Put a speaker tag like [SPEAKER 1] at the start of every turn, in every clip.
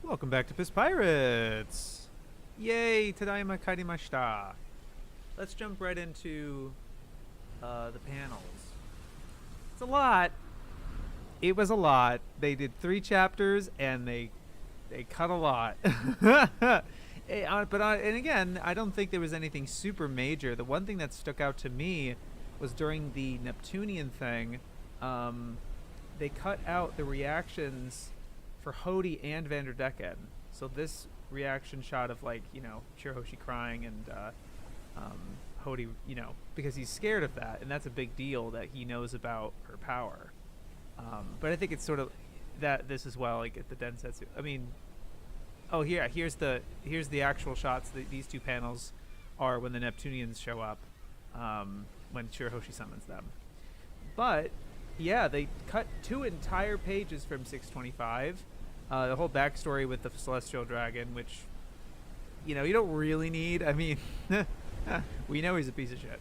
[SPEAKER 1] Welcome back to Piss Pirates! Yay! Tadaima karimashita! Let's jump right into the panels. It's a lot. It was a lot. They did 3 chapters and they cut a lot. And again, I don't think there was anything super major. The one thing that stuck out to me was during the Neptunian thing. They cut out the reactions for Hody and Vanderdecken. So this reaction shot of Shirahoshi crying and Hody, because he's scared of that, and that's a big deal that he knows about her power. But I think it's sort of that this as well, like at the Densetsu. I mean, oh yeah, here's the actual shots. These 2 panels are when the Neptunians show up, when Shirahoshi summons them. But yeah, they cut 2 entire pages from 625. The whole backstory with the Celestial Dragon, which, you don't really need. I mean, we know he's a piece of shit.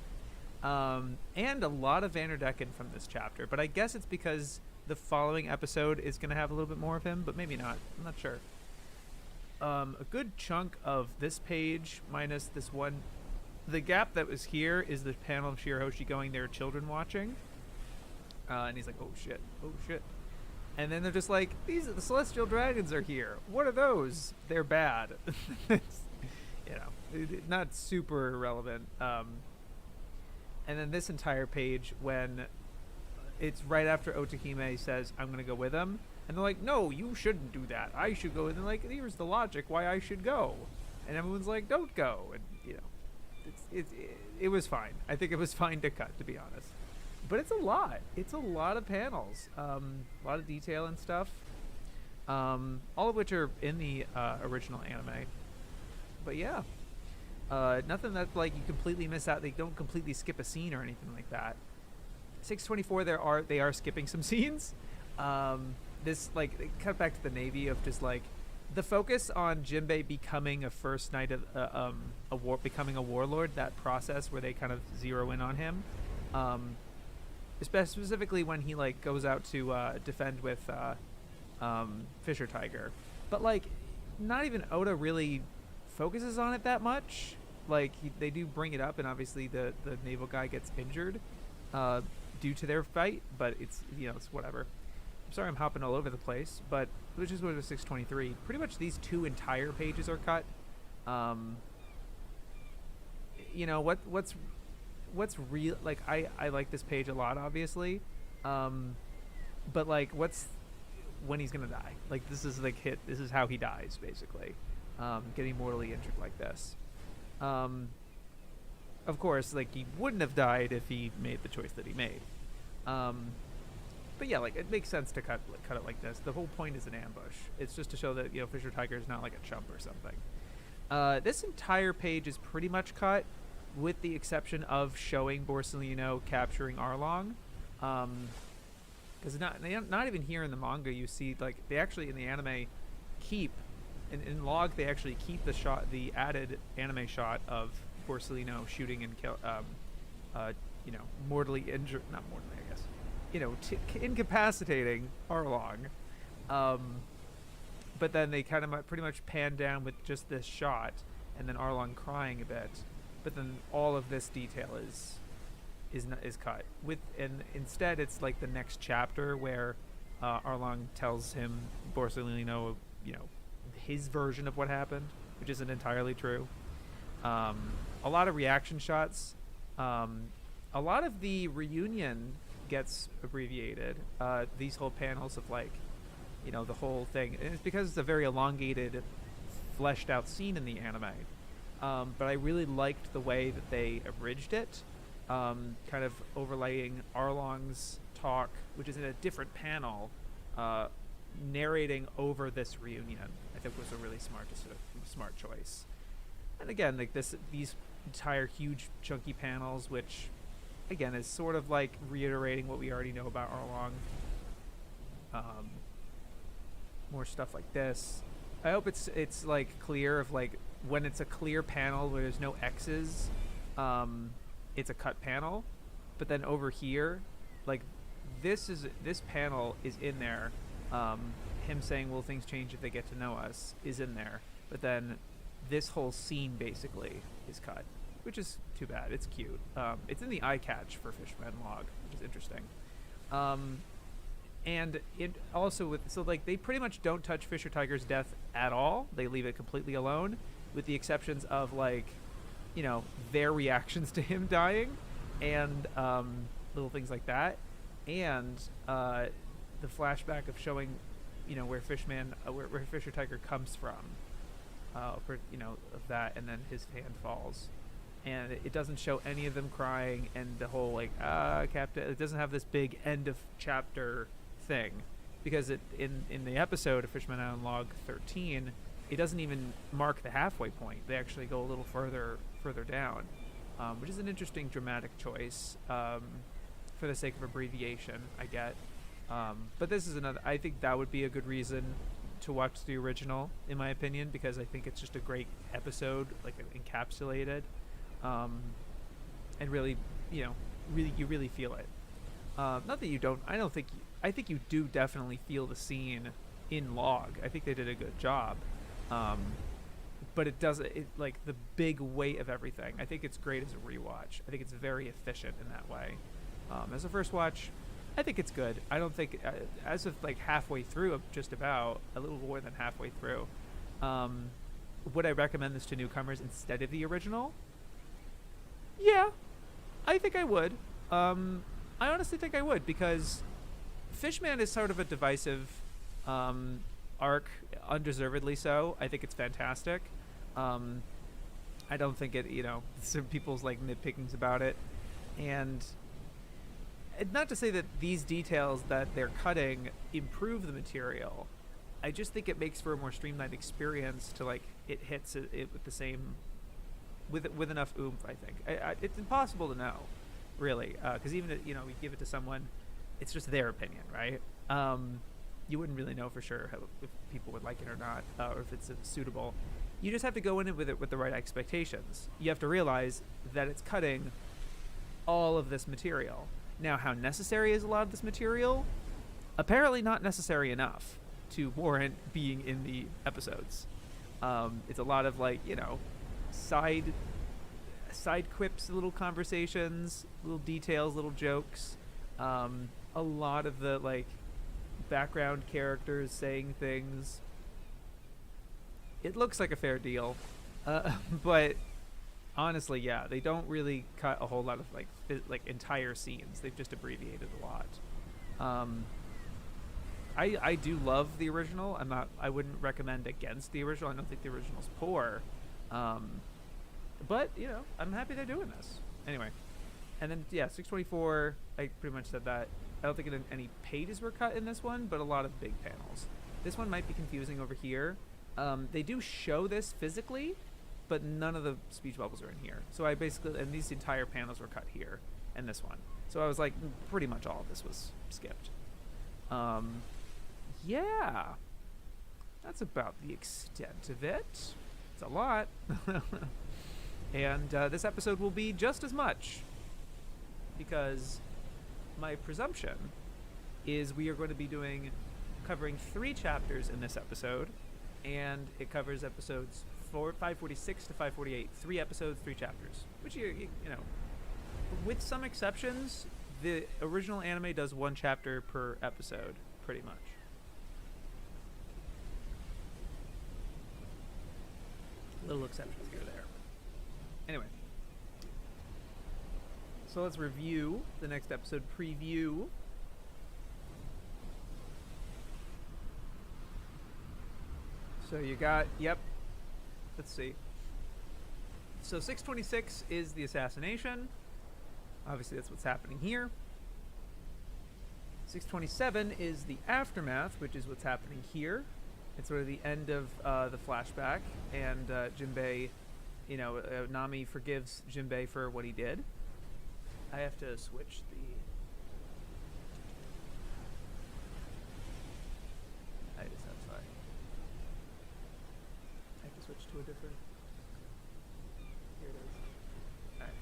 [SPEAKER 1] And a lot of Vanderdecken from this chapter. But I guess it's because the following episode is going to have a little bit more of him, but maybe not. I'm not sure. A good chunk of this page, minus this one, the gap that was here is the panel of Shirahoshi going, there are children watching. And he's like, oh shit, oh shit. And then they're just like, the Celestial Dragons are here. What are those? They're bad. Not super relevant. And then this entire page, when it's right after Otahime says, I'm going to go with him. And they're like, no, you shouldn't do that. I should go. And they're like, here's the logic why I should go. And everyone's like, don't go. And, it was fine. I think it was fine to cut, to be honest. But it's a lot. It's a lot of panels. A lot of detail and stuff. All of which are in the original anime. But yeah. Nothing that you completely miss out. They don't completely skip a scene or anything like that. 624, they are skipping some scenes. This they cut back to the Navy of just the focus on Jinbei becoming a first knight of becoming a warlord. That process where they kind of zero in on him. Specifically when he goes out to defend with Fisher Tiger, but not even Oda really focuses on it that much. They do bring it up, and obviously the naval guy gets injured due to their fight, but it's it's whatever. I'm sorry I'm hopping all over the place, but which is what was 623. Pretty much these 2 entire pages are cut. What's real, I like this page a lot, obviously, but what's when he's gonna die? This is this is how he dies, basically, getting mortally injured like this. Of course, he wouldn't have died if he made the choice that he made. But yeah, it makes sense to cut it like this. The whole point is an ambush. It's just to show that Fisher Tiger is not like a chump or something. This entire page is pretty much cut, with the exception of showing Borsellino capturing Arlong. Because not even here in the manga you see, they actually in the anime keep, in log they actually keep the added anime shot of Borsellino shooting and mortally injured, not mortally I guess, incapacitating Arlong. But then they kind of pretty much pan down with just this shot, and then Arlong crying a bit. But then all of this detail is cut with, and instead it's the next chapter where Arlong tells him Borsellino, his version of what happened, which isn't entirely true. A lot of reaction shots. A lot of the reunion gets abbreviated. These whole panels of the whole thing, and it's because it's a very elongated, fleshed out scene in the anime. But I really liked the way that they abridged it, kind of overlaying Arlong's talk, which is in a different panel, narrating over this reunion. I think was a really smart choice. And again, these entire huge chunky panels, which again is sort of reiterating what we already know about Arlong. More stuff like this. I hope it's clear of when it's a clear panel where there's no X's, it's a cut panel. But then over here, this panel is in there, him saying, "Will things change if they get to know us?" is in there, but then this whole scene basically is cut, which is too bad. It's cute. It's in the eye catch for Fishman log, which is interesting. And it also they pretty much don't touch Fisher Tiger's death at all. They leave it completely alone, with the exceptions of their reactions to him dying, and little things like that, and the flashback of showing, where where Fisher Tiger comes from, of that, and then his hand falls, and it doesn't show any of them crying, and the whole Captain. It doesn't have this big end of chapter thing, because in the episode of Fishman Island Log 13, it doesn't even mark the halfway point. They actually go a little further down, which is an interesting dramatic choice, for the sake of abbreviation, I get. But this is another. I think that would be a good reason to watch the original, in my opinion, because I think it's just a great episode, encapsulated, and really, you really feel it. Not that you don't. I think you do definitely feel the scene in Log. I think they did a good job. But it doesn't. The big weight of everything. I think it's great as a rewatch. I think it's very efficient in that way. As a first watch, I think it's good. I don't think, as of halfway through, just about a little more than halfway through, would I recommend this to newcomers instead of the original? Yeah, I think I would. I honestly think I would, because Fishman is sort of a divisive arc, undeservedly so. I think it's fantastic. I don't think it, some people's nitpickings about it, and not to say that these details that they're cutting improve the material. I just think it makes for a more streamlined experience to it hits it with the same, with enough oomph. I think it's impossible to know, really, because even if, we give it to someone, it's just their opinion, right? You wouldn't really know for sure if people would like it or not, or if it's suitable. You just have to go in with it with the right expectations. You have to realize that it's cutting all of this material. Now, how necessary is a lot of this material? Apparently not necessary enough to warrant being in the episodes. It's a lot of side quips, little conversations, little details, little jokes. A lot of the background characters saying things. It looks like a fair deal, but honestly, yeah, they don't really cut a whole lot of entire scenes. They've just abbreviated a lot. I do love the original. I wouldn't recommend against the original. I don't think the original's poor, but I'm happy they're doing this anyway. And then 624. I pretty much said that. I don't think any pages were cut in this one, but a lot of big panels. This one might be confusing over here. They do show this physically, but none of the speech bubbles are in here. So and these entire panels were cut here, and this one. So I was pretty much all of this was skipped. Yeah, that's about the extent of it. It's a lot. And this episode will be just as much, because my presumption is we are going to be covering 3 chapters in this episode, and it covers episodes 546 to 548. 3 episodes, 3 chapters, which with some exceptions, the original anime does 1 chapter per episode, pretty much. Little exceptions here or there. Anyway, so let's review the next episode preview. So you got, let's see. So 626 is the assassination. Obviously that's what's happening here. 627 is the aftermath, which is what's happening here. It's sort of the end of the flashback, and Jinbei, Nami forgives Jinbei for what he did. I have to switch the... sorry. I have to switch to a different... Here it is. Alright.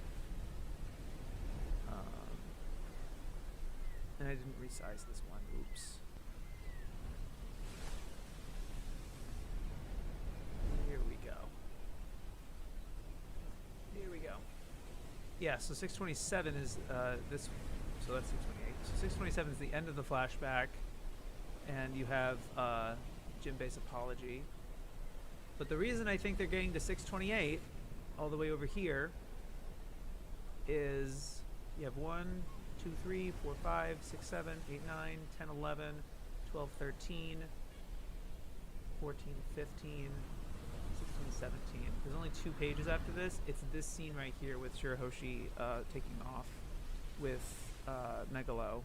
[SPEAKER 1] And I didn't resize this one. Oops. yeah, so 627 is this, so that's 628. So 627 is the end of the flashback, and you have Jinbei's apology. But the reason I think they're getting to 628, all the way over here, is you have 1, 2, 3, 4, 5, 6, 7, 8, 9, 10, 11, 12, 13, 14, 15, 16, 17. There's only 2 pages after this. It's this scene right here with Shirahoshi taking off with Megalo.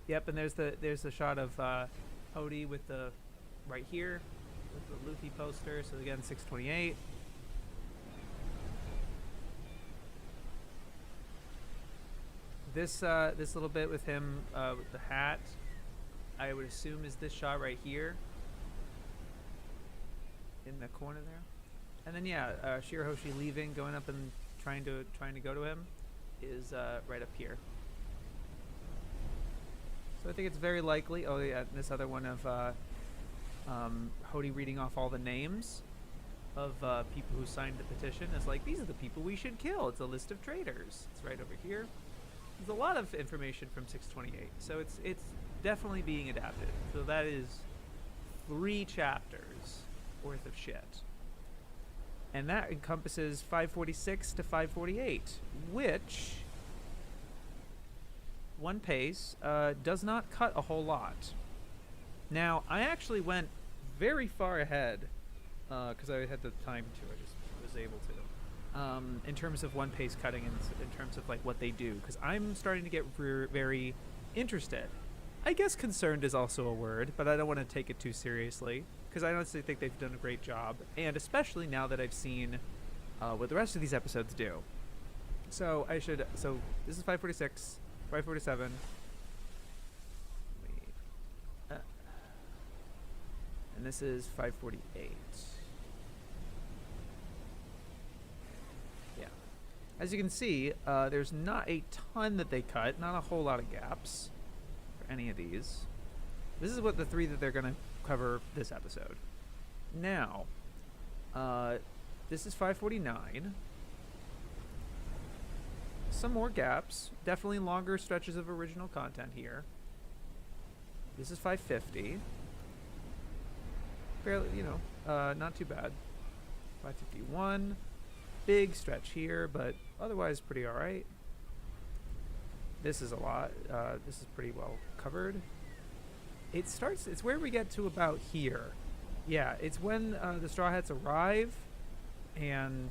[SPEAKER 1] Yep, and there's the shot of Hody with the right here with the Luffy poster. So again, 628. This little bit with him with the hat, I would assume is this shot right here in the corner there. And then yeah, Shirahoshi leaving, going up and trying to go to him is right up here. So I think it's very likely. Oh yeah, this other one of Hody reading off all the names of people who signed the petition. It's like, these are the people we should kill. It's a list of traitors. It's right over here. There's a lot of information from 628, so it's definitely being adapted. So that is 3 chapters worth of shit, and that encompasses 546 to 548, which One Piece does not cut a whole lot. Now, I actually went very far ahead because I had the time to. I just was able to. In terms of One Piece cutting, in terms of like what they do, because I'm starting to get very interested. I guess concerned is also a word, but I don't want to take it too seriously, because I honestly think they've done a great job, and especially now that I've seen what the rest of these episodes do. So this is 546, 547. And this is 548. As you can see, there's not a ton that they cut, not a whole lot of gaps for any of these. This is what the 3 that they're going to cover this episode. Now, this is 549. Some more gaps, definitely longer stretches of original content here. This is 550. Fairly, not too bad. 551. Big stretch here, but otherwise pretty alright. This is a lot. This is pretty well covered. It's where we get to about here. Yeah, it's when the Straw Hats arrive and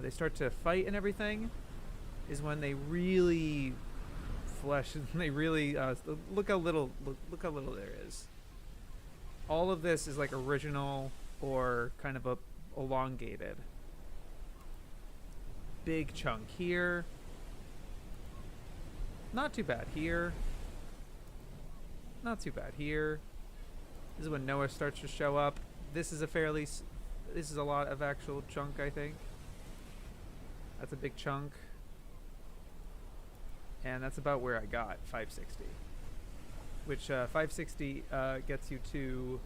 [SPEAKER 1] they start to fight and everything, is when they really flesh and they really look how little there is. All of this is like original or kind of elongated. Big chunk here. Not too bad here. Not too bad here. This is when Noah starts to show up. This is a lot of actual chunk, I think. That's a big chunk. And that's about where I got 560. Which 560 gets you to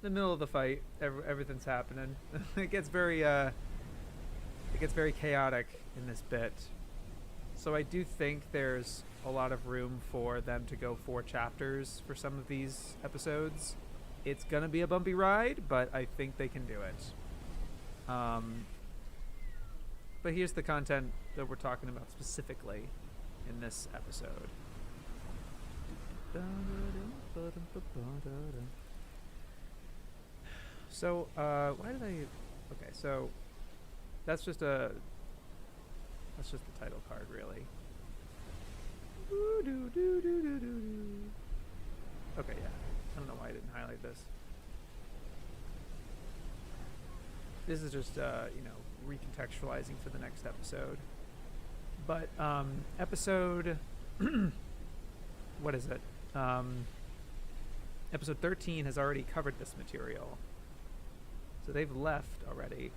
[SPEAKER 1] the middle of the fight. Everything's happening. It gets very chaotic in this bit. So I do think there's a lot of room for them to go 4 chapters for some of these episodes. It's gonna be a bumpy ride, but I think they can do it. But here's the content that we're talking about specifically in this episode. So, why did I... Okay, so that's just the title card, really. Okay, yeah. I don't know why I didn't highlight this. This is just, recontextualizing for the next episode. But, episode... what is it? Episode 13 has already covered this material. So they've left already.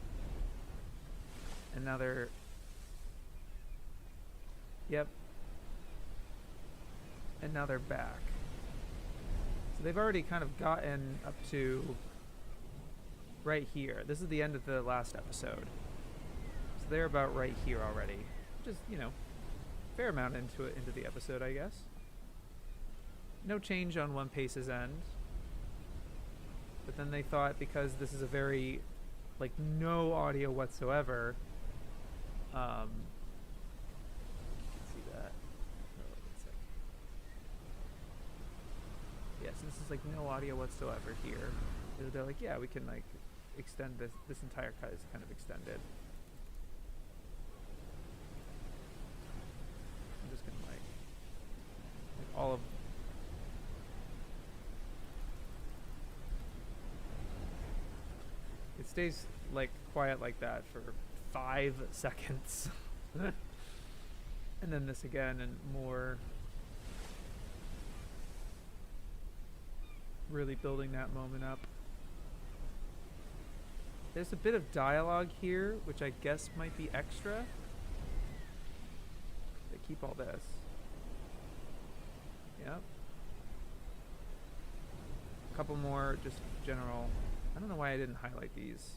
[SPEAKER 1] And now they're... Yep. And now they're back. So they've already kind of gotten up to right here. This is the end of the last episode. So they're about right here already. Which is, you know, fair amount into the episode, I guess. No change on One Piece's end. But then they thought, because this is a very, like, no audio whatsoever, you can see that. Oh, wait a sec. Yeah, since it's like no audio whatsoever here, they're like, yeah, we can like extend this entire cut is kind of extended. I'm just gonna like all of it stays like quiet like that for 5 seconds. And then this again and more, really building that moment up. There's a bit of dialogue here, which I guess might be extra. They keep all this. Yep. A couple more just general. I don't know why I didn't highlight these.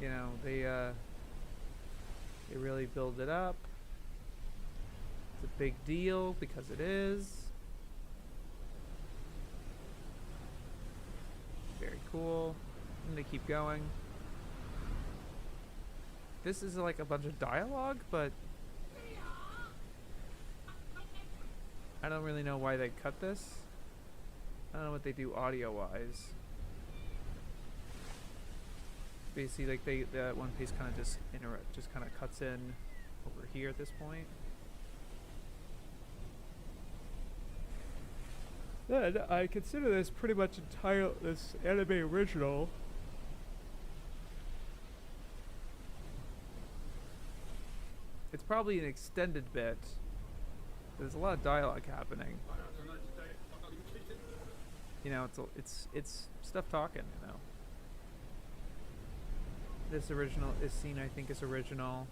[SPEAKER 1] You know, they really build it up. It's a big deal because it is. Very cool. And they keep going. This is like a bunch of dialogue, but I don't really know why they cut this. I don't know what they do audio-wise. Basically, like the One Piece kind of just kind of cuts in over here at this point. Then I consider this pretty much this anime original. It's probably an extended bit. There's a lot of dialogue happening. You know, it's stuff talking. You know. This scene I think is original.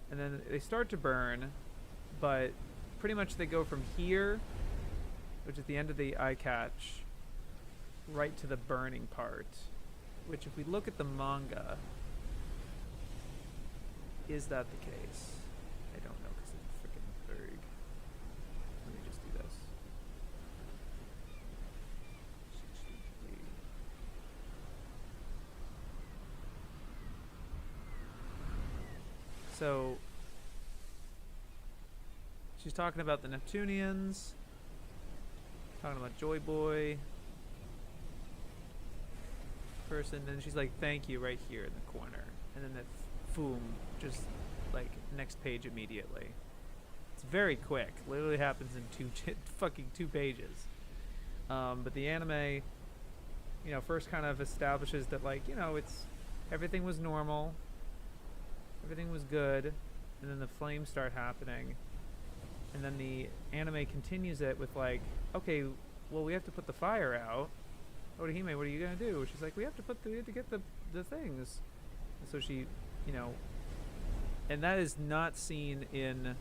[SPEAKER 1] And then they start to burn, but pretty much they go from here, which is the end of the eye catch, right to the burning part. Which, if we look at the manga, is that the case? I don't know because it's freaking big. Let me just do this. So she's talking about the Neptunians, talking about Joy Boy person, and then she's like, "Thank you," right here in the corner, and then that boom, just like next page immediately. It's very quick. Literally happens in fucking 2 pages. But the anime, you know, first kind of establishes that, like, you know, everything was normal. Everything was good, and then the flames start happening, and then the anime continues it with like, okay, well, we have to put the fire out. Orihime, what are you gonna do? She's like, we have to get the things. And so she, you know, and that is not seen in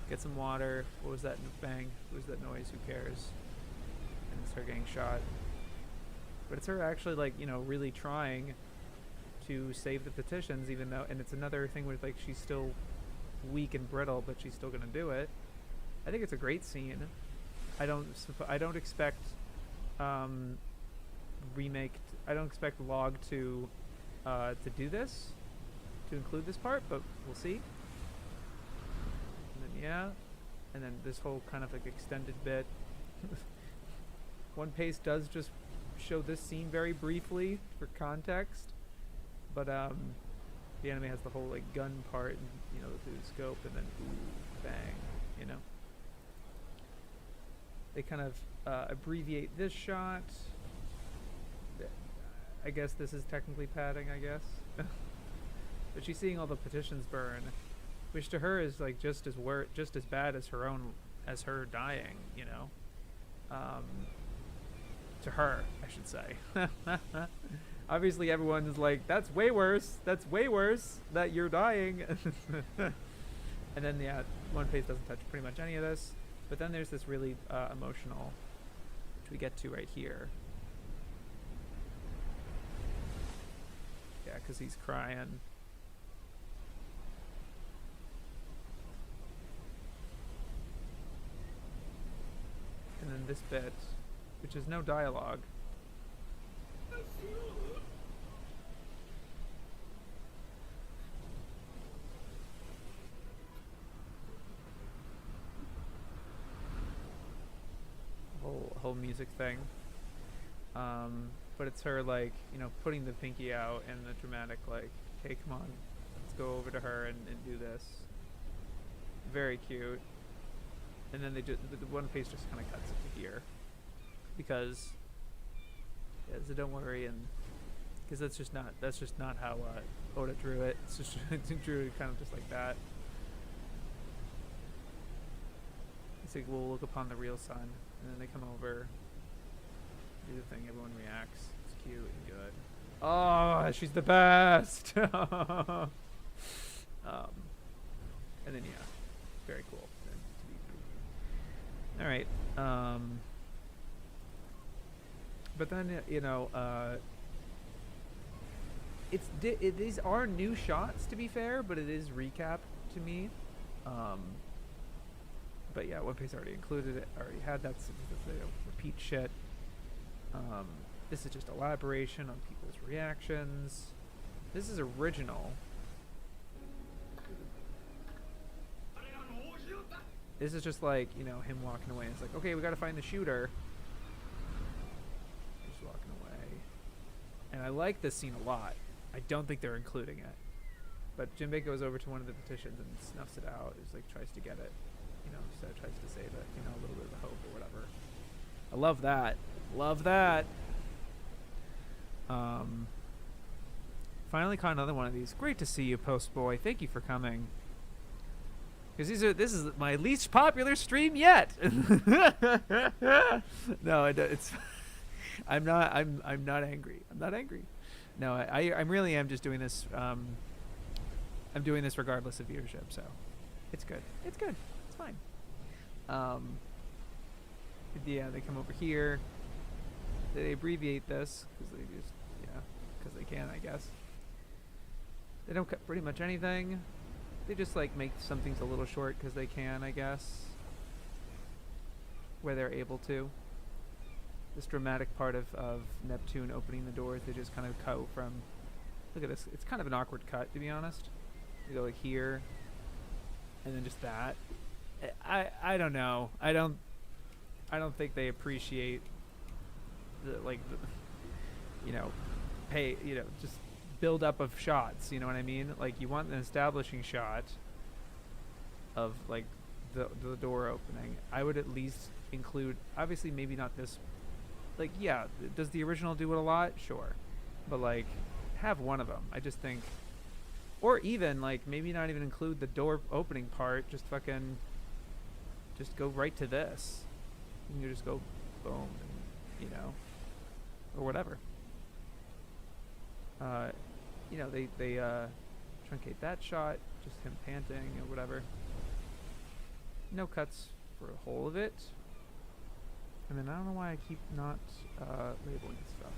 [SPEAKER 1] Get Some Water. What was that? Bang. What was that noise? Who cares? And it's her getting shot. But it's her actually, like, you know, really trying to save the petitions, even though, and it's another thing where, like, she's still weak and brittle, but she's still gonna do it. I think it's a great scene. I don't expect I don't expect Log to do this, to include this part, but we'll see. And then yeah, and then this whole kind of like extended bit. One Piece does just show this scene very briefly for context. But the anime has the whole like gun part, and, you know, through the scope, and then ooh, bang, you know. They kind of abbreviate this shot. I guess this is technically padding, I guess. But she's seeing all the petitions burn, which to her is like just as bad as her dying, you know. To her, I should say. Obviously, everyone is like, that's way worse. That's way worse that you're dying. And then, yeah, One Piece doesn't touch pretty much any of this. But then there's this really emotional, which we get to right here. Yeah, because he's crying. And then this bit, which is no dialogue. Whole music thing. But it's her, like, you know, putting the pinky out and the dramatic, like, hey, come on, let's go over to her and do this. Very cute. And then they just, the One Piece just kind of cuts it to here. Because, yeah, so don't worry, and because that's just not how Oda drew it. It's just drew it kind of just like that. It's like, we'll look upon the real sun, and then they come over, do the thing, everyone reacts. It's cute and good. Oh, she's the best. And then yeah, very cool. All right. But then, you know, these are new shots, to be fair, but it is recap to me. But yeah, One Piece already included it, already had that, so they don't repeat shit. This is just elaboration on people's reactions. This is original. This is just like, you know, him walking away. It's like, okay, we gotta find the shooter. Just walking away. And I like this scene a lot. I don't think they're including it. But Jinbei goes over to one of the petitions and snuffs it out. He's like, tries to get it. You know, so tries to save it. You know, a little bit of hope or whatever. I love that. Love that. Finally caught another one of these. Great to see you, Post Boy. Thank you for coming. Because this is my least popular stream yet. No, it's I'm not angry. I'm not angry. No, I really am just doing this. I'm doing this regardless of viewership, so it's good. It's good. It's fine. Yeah, they come over here. They abbreviate this because they just, yeah, because they can, I guess. They don't cut pretty much anything. They just like make some things a little short because they can, I guess, where they're able to. This dramatic part of Neptune opening the doors, they just kind of cut from. Look at this. It's kind of an awkward cut, to be honest. You go like here, and then just that. I don't know. I don't think they appreciate the you know, just build up of shots. You know what I mean? Like, you want an establishing shot of like the door opening. I would at least include, obviously maybe not this. Like, yeah, does the original do it a lot? Sure, but like, have one of them. I just think, or even like maybe not even include the door opening part. Just fucking, just go right to this. You can just go, boom, and, you know, or whatever. You know, they truncate that shot, just him panting or whatever. No cuts for the whole of it. And then I don't know why I keep not labeling stuff.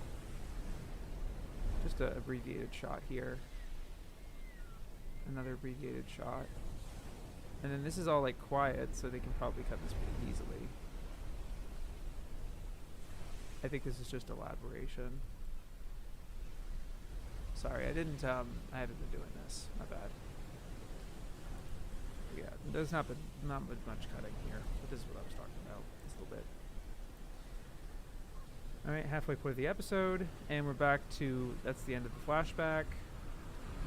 [SPEAKER 1] Just an abbreviated shot here. Another abbreviated shot. And then this is all like quiet, so they can probably cut this pretty easily. I think this is just elaboration. Sorry, I haven't been doing this. My bad. Yeah, there's not much cutting here, but this is what I was talking about. Just a little bit. Alright, halfway through the episode, and we're back to, that's the end of the flashback.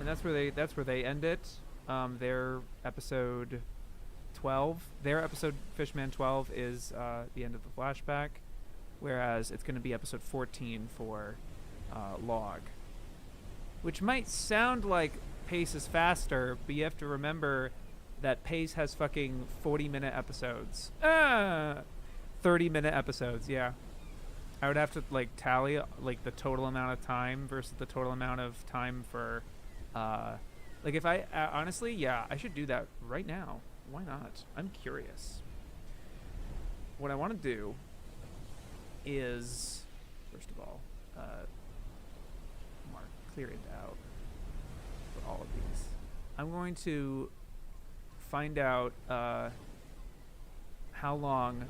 [SPEAKER 1] And that's where they end it. Their episode 12, their episode Fishman 12 is the end of the flashback, whereas it's going to be episode 14 for Log. Which might sound like Pace is faster, but you have to remember that Pace has fucking 40-minute episodes. 30-minute episodes, yeah. I would have to like tally like the total amount of time versus the total amount of time for, uh, like if I honestly, yeah, I should do that right now. Why not? I'm curious. What I want to do is, first of all, mark clear it out for all of these. I'm going to find out how long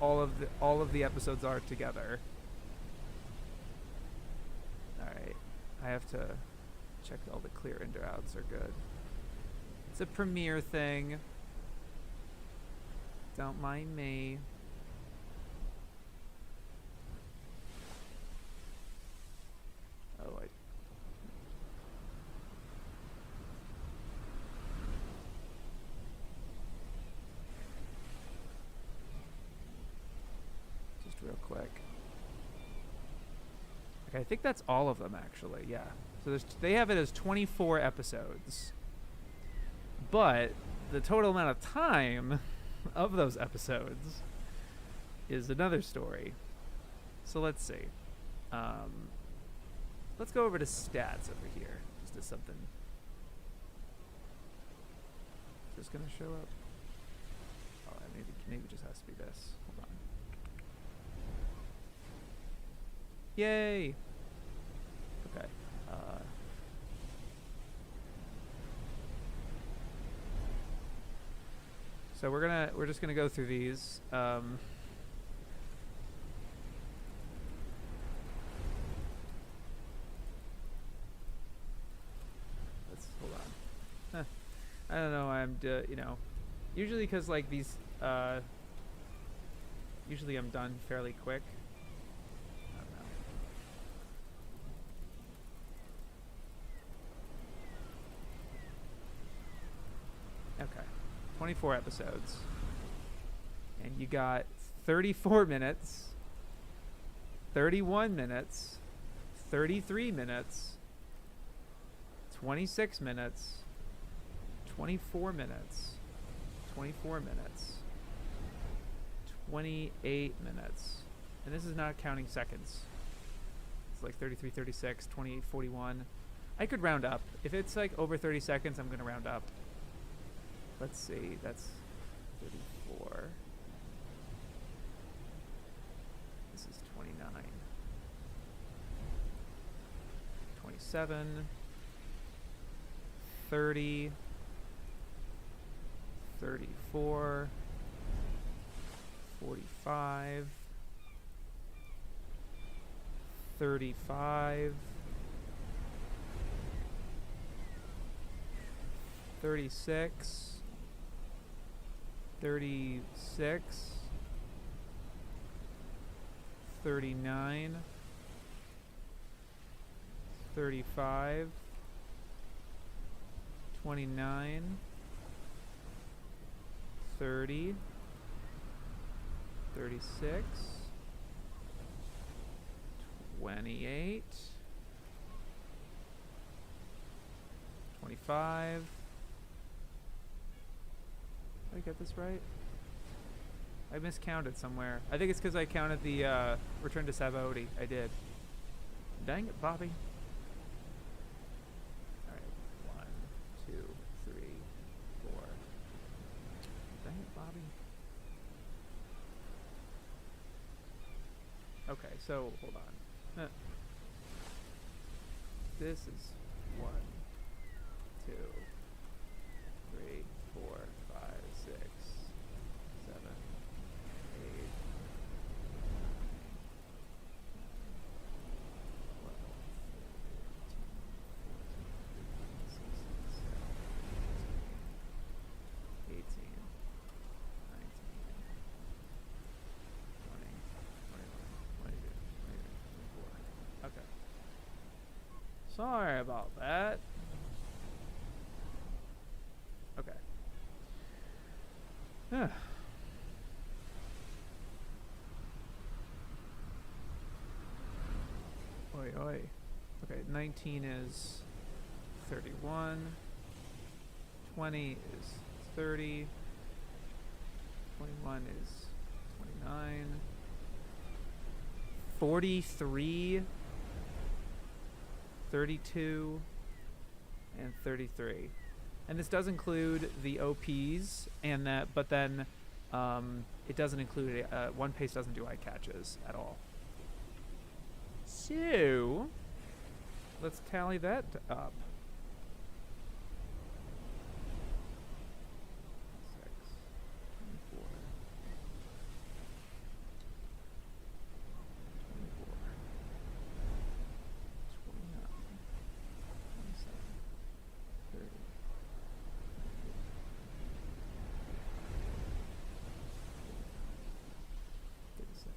[SPEAKER 1] all of the episodes are together. All right, I have to check all the clear in or outs are good. It's a premiere thing. Don't mind me. Oh, just real quick. Okay, I think that's all of them actually. Yeah. So they have it as 24 episodes. But the total amount of time of those episodes is another story. So let's see. Let's go over to stats over here. Just as something. Is this gonna show up? Oh, maybe it just has to be this. Hold on. Yay! Okay. So we're just gonna go through these. Let's hold on. I don't know. Usually because like these. Usually I'm done fairly quick. I don't know. Okay. 24 episodes. And you got 34 minutes, 31 minutes, 33 minutes, 26 minutes, 24 minutes, 24 minutes, 28 minutes. And this is not counting seconds. It's like 33, 36, 28, 41. I could round up. If it's like over 30 seconds, I'm going to round up. Let's see, that's 34. This is 29. 27. 30. 34. 45. 35. 36. 36, 39, 35, 29, 30, 36, 28, 25. Did I get this right? I miscounted somewhere. I think it's because I counted the Return to Sabaody. I did. Dang it, Bobby. Alright. 1, 2, 3, 4. Dang it, Bobby. Okay, so hold on. This is 1, 2, 3, 4, 5, 6, 7, 8, 12, 13, 14, 15, 16, 17, 18, 19, 20, 21, 22, 23, 24. Okay. Sorry about that. Okay. Oi, oi. Okay, 19 is 31. 20 is 30. 21 is 29. 43, 32, and 33. And this does include the OPs and that, but then it doesn't include One Piece doesn't do eye catches at all. So let's tally that up. 6, 24, 24, 29, 27, 30, 36, 37,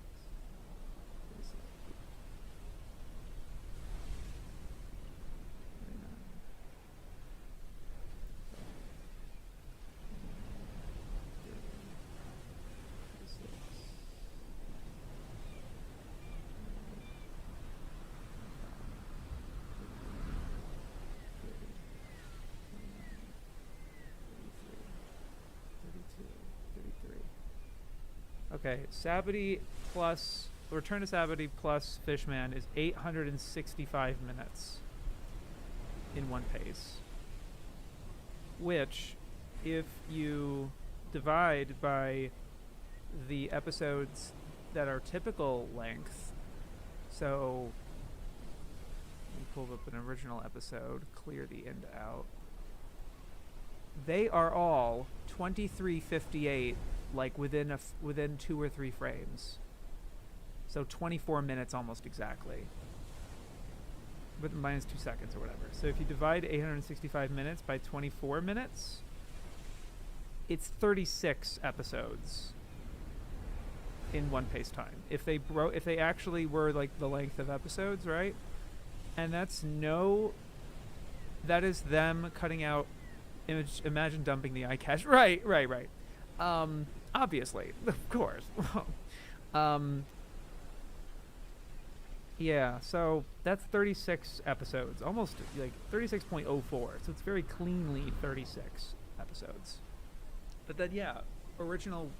[SPEAKER 1] 33. Okay, Sabity plus Return to Sabity plus Fishman is 865 minutes in One Piece. Which, if you divide by the episodes that are typical length, so let me pull up an original episode, clear the end out. They are all 23:58, like within 2 or 3 frames. So 24 minutes almost exactly. But minus 2 seconds or whatever. So if you divide 865 minutes by 24 minutes, it's 36 episodes in One Piece time. If they actually were like the length of episodes, right? And that is them cutting out imagine dumping the eye catch. Right. Obviously, of course. Yeah, so that's 36 episodes, almost like 36.04. So it's very cleanly 36 episodes. But then, yeah, original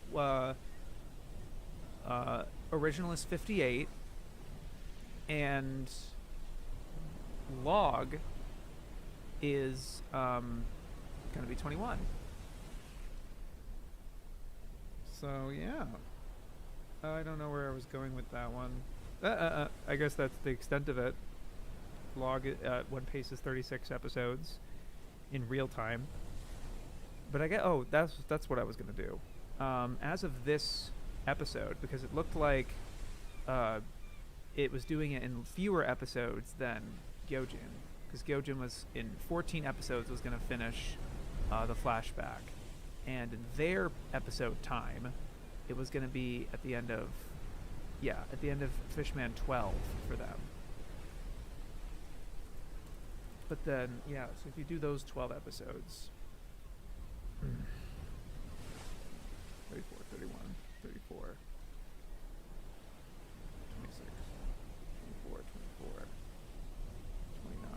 [SPEAKER 1] is 58, and log is going to be 21. So yeah, I don't know where I was going with that one. I guess that's the extent of it. Log One Piece is 36 episodes in real time. But I get that's what I was gonna do. As of this episode, because it looked like it was doing it in fewer episodes than Gyojin, because Gyojin was in 14 episodes was gonna finish the flashback, and in their episode time, it was gonna be at the end of Fishman 12 for them. But then, yeah, so if you do those 12 episodes, 34, 31, 34, 26, 24, 24, 29,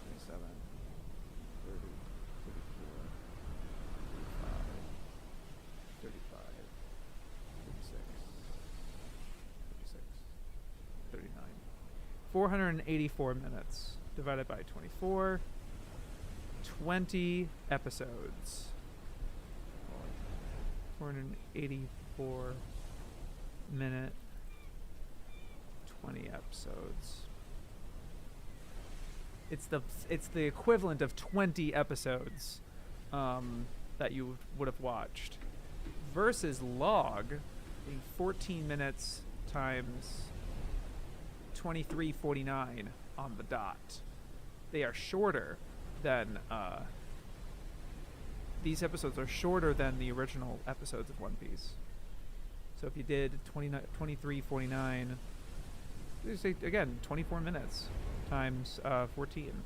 [SPEAKER 1] 27, 30, 34, 35, 35, 36, 39. 484 minutes divided by 24. 20 episodes. 484 minute. 20 episodes. It's the equivalent of 20 episodes that you would have watched, versus log being 14 minutes times 23:49 on the dot. They are shorter than these episodes are shorter than the original episodes of One Piece. So if you did 23:49, say again 24 minutes times 14,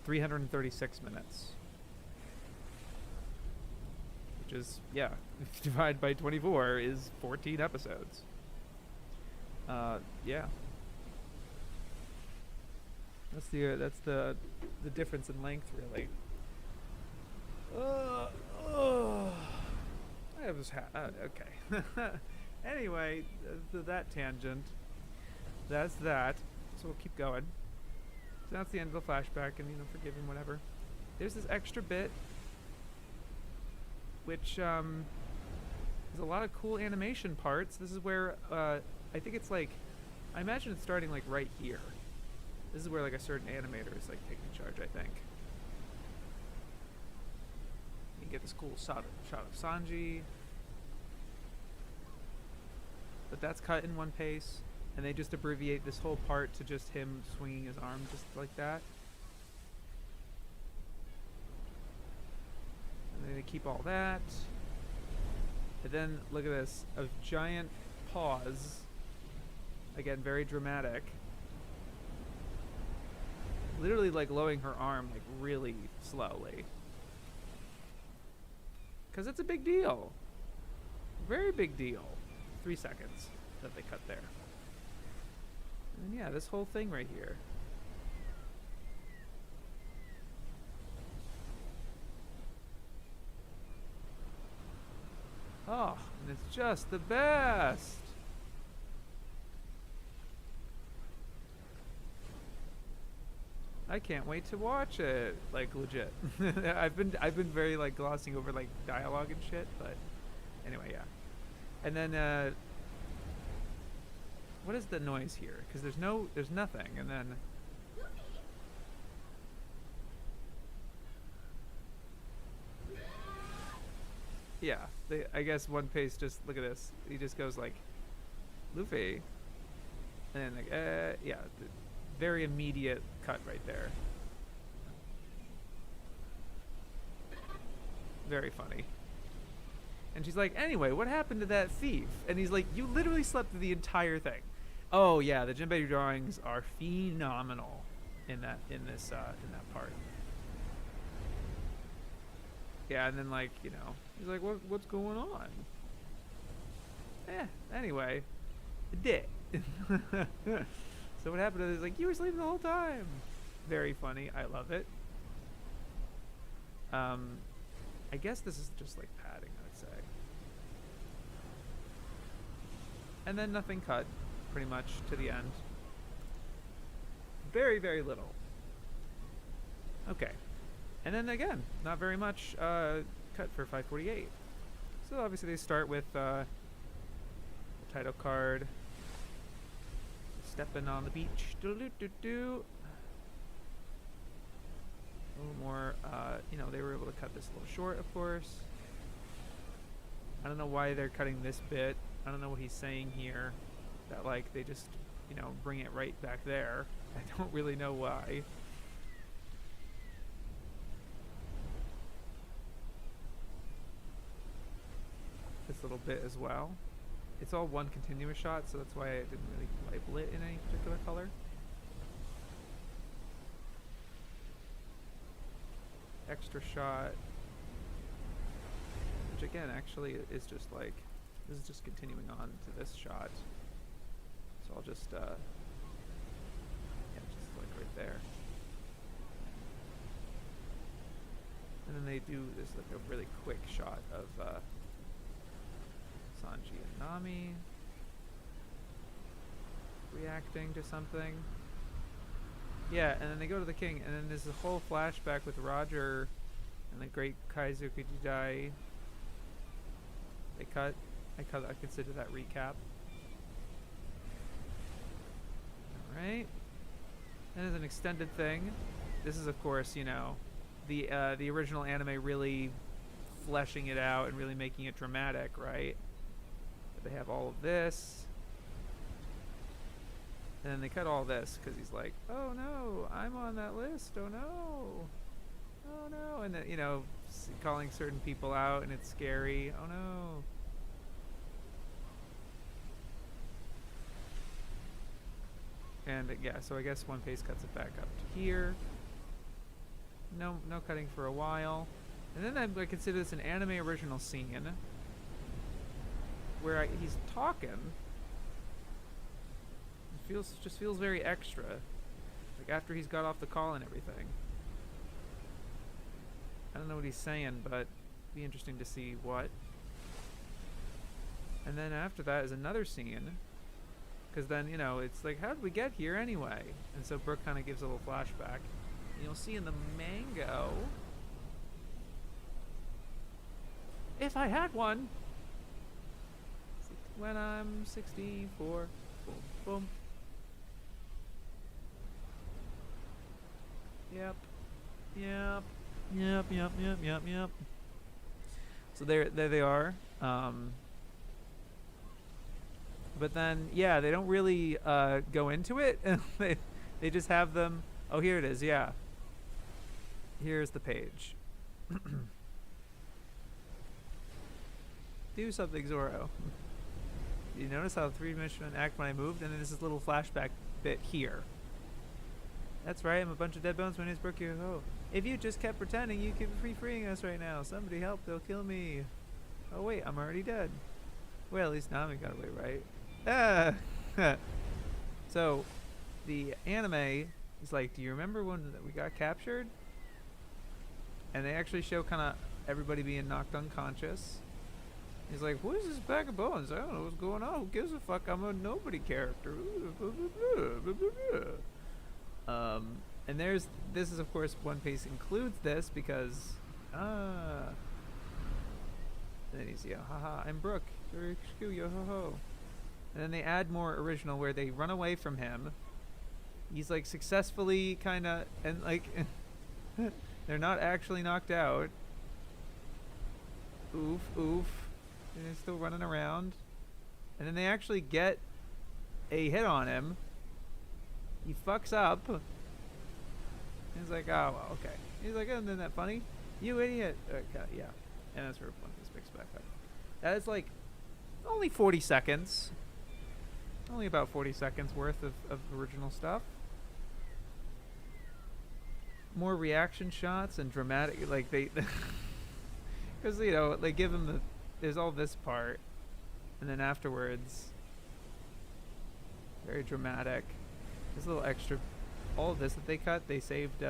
[SPEAKER 1] 336 minutes, which is, yeah, if you divide by 24 is 14 episodes. Yeah. That's the difference in length, really. I was okay. Anyway, that tangent. That's that. So we'll keep going. So that's the end of the flashback, and forgive him, whatever. There's this extra bit, which is a lot of cool animation parts. This is where I think it's like, I imagine it's starting like right here. This is where like a certain animator is like taking charge, I think. You get this cool shot of Sanji. But that's cut in one pace, and they just abbreviate this whole part to just him swinging his arm just like that. And then they keep all that. And then, look at this, a giant pause. Again, very dramatic. Literally like lowering her arm like really slowly. Because it's a big deal. Very big deal. 3 seconds that they cut there. And yeah, this whole thing right here. Oh, and it's just the best. I can't wait to watch it. Like legit. I've been very like glossing over like dialogue and shit, but anyway, yeah. And then what is the noise here? Because there's nothing, and then yeah, I guess One Piece just, look at this. He just goes like, Luffy, and then like, yeah, very immediate cut right there. Very funny. And she's like, anyway, what happened to that thief? And he's like, you literally slept through the entire thing. Oh yeah, the Jinbei drawings are phenomenal in that part. Yeah, and then like, he's like, what's going on? Anyway, it did. So what happened is like, you were sleeping the whole time. Very funny. I love it. I guess this is just like padding, I'd say. And then nothing cut, pretty much, to the end. Very, very little. Okay. And then again, not very much cut for 548. So obviously they start with the title card. Stepping on the beach. Do-do-do-do. A little more, they were able to cut this a little short, of course. I don't know why they're cutting this bit. I don't know what he's saying here. That, like, they just, bring it right back there. I don't really know why. This little bit as well. It's all one continuous shot, so that's why I didn't really label it in any particular color. Extra shot, which again actually is just like, this is just continuing on to this shot. So I'll just, just like right there. And then they do this like a really quick shot of Sanji and Nami reacting to something. Yeah, and then they go to the king, and then there's a whole flashback with Roger and the great Kaizuki Jidai. They cut. I consider that recap. Alright. And there's an extended thing. This is, of course, the original anime really fleshing it out and really making it dramatic, right? But they have all of this. And then they cut all this because he's like, oh no, I'm on that list. Oh no. Oh no. And then, calling certain people out, and it's scary. Oh no. And yeah, so I guess One Piece cuts it back up to here. No cutting for a while. And then I consider this an anime original scene where he's talking. Just feels very extra, like after he's got off the call and everything. I don't know what he's saying, but it'd be interesting to see what. And then after that is another scene. Because then, you know, it's like, how did we get here anyway? And so Brooke kind of gives a little flashback. And you'll see in the mango... If I had one! When I'm 64. Boom, boom. Yep. Yep. Yep, yep, yep, yep, yep. So there they are. But then, yeah, they don't really go into it. they just have them. Oh, here it is. Yeah. Here's the page. Do something, Zorro. You notice how three-dimensional act when I moved, and then there's this little flashback bit here. That's right. I'm a bunch of dead bones. My name's Brooke. Oh, if you just kept pretending, you could be freeing us right now. Somebody help! They'll kill me. Oh wait, I'm already dead. Well, at least Nami got away, right? So, the anime is like, do you remember when we got captured? And they actually show kind of everybody being knocked unconscious. He's like, what is this bag of bones? I don't know what's going on. Who gives a fuck? I'm a nobody character. And this is of course One Piece includes this because, and then he's, yeah, haha, I'm Brooke. Screw yo ho ho. And then they add more original where they run away from him. He's like successfully kind of, and like, they're not actually knocked out. Oof, oof. And they're still running around. And then they actually get a hit on him. He fucks up. He's like, oh, well, okay. He's like, isn't that funny? You idiot. Okay, yeah. And that's where One Piece picks back up. That is like only 40 seconds. Only about 40 seconds worth of original stuff. More reaction shots and dramatic, like they, because you know they give him there's all this part, and then afterwards, very dramatic. This little extra, all of this that they cut, they saved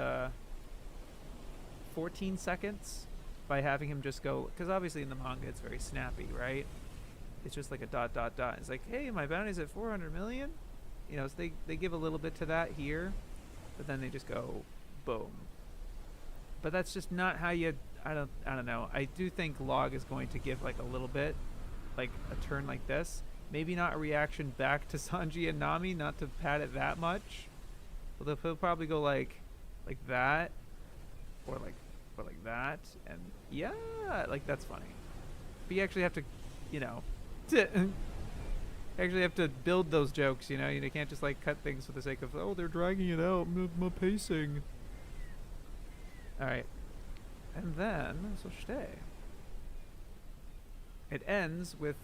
[SPEAKER 1] 14 seconds by having him just go, because obviously in the manga it's very snappy, right? It's just like a dot dot dot. It's like, hey, my bounty's at 400 million. You know, so they give a little bit to that here, but then they just go boom. But that's just not how you, I don't know. I do think Log is going to give like a little bit, like a turn like this. Maybe not a reaction back to Sanji and Nami, not to pad it that much. But he'll probably go like that, or like that, and yeah, like that's funny. But you actually have to, you know, actually have to build those jokes, you know. You can't just like cut things for the sake of, oh, they're dragging it out, my pacing. All right, and then so stay. It ends with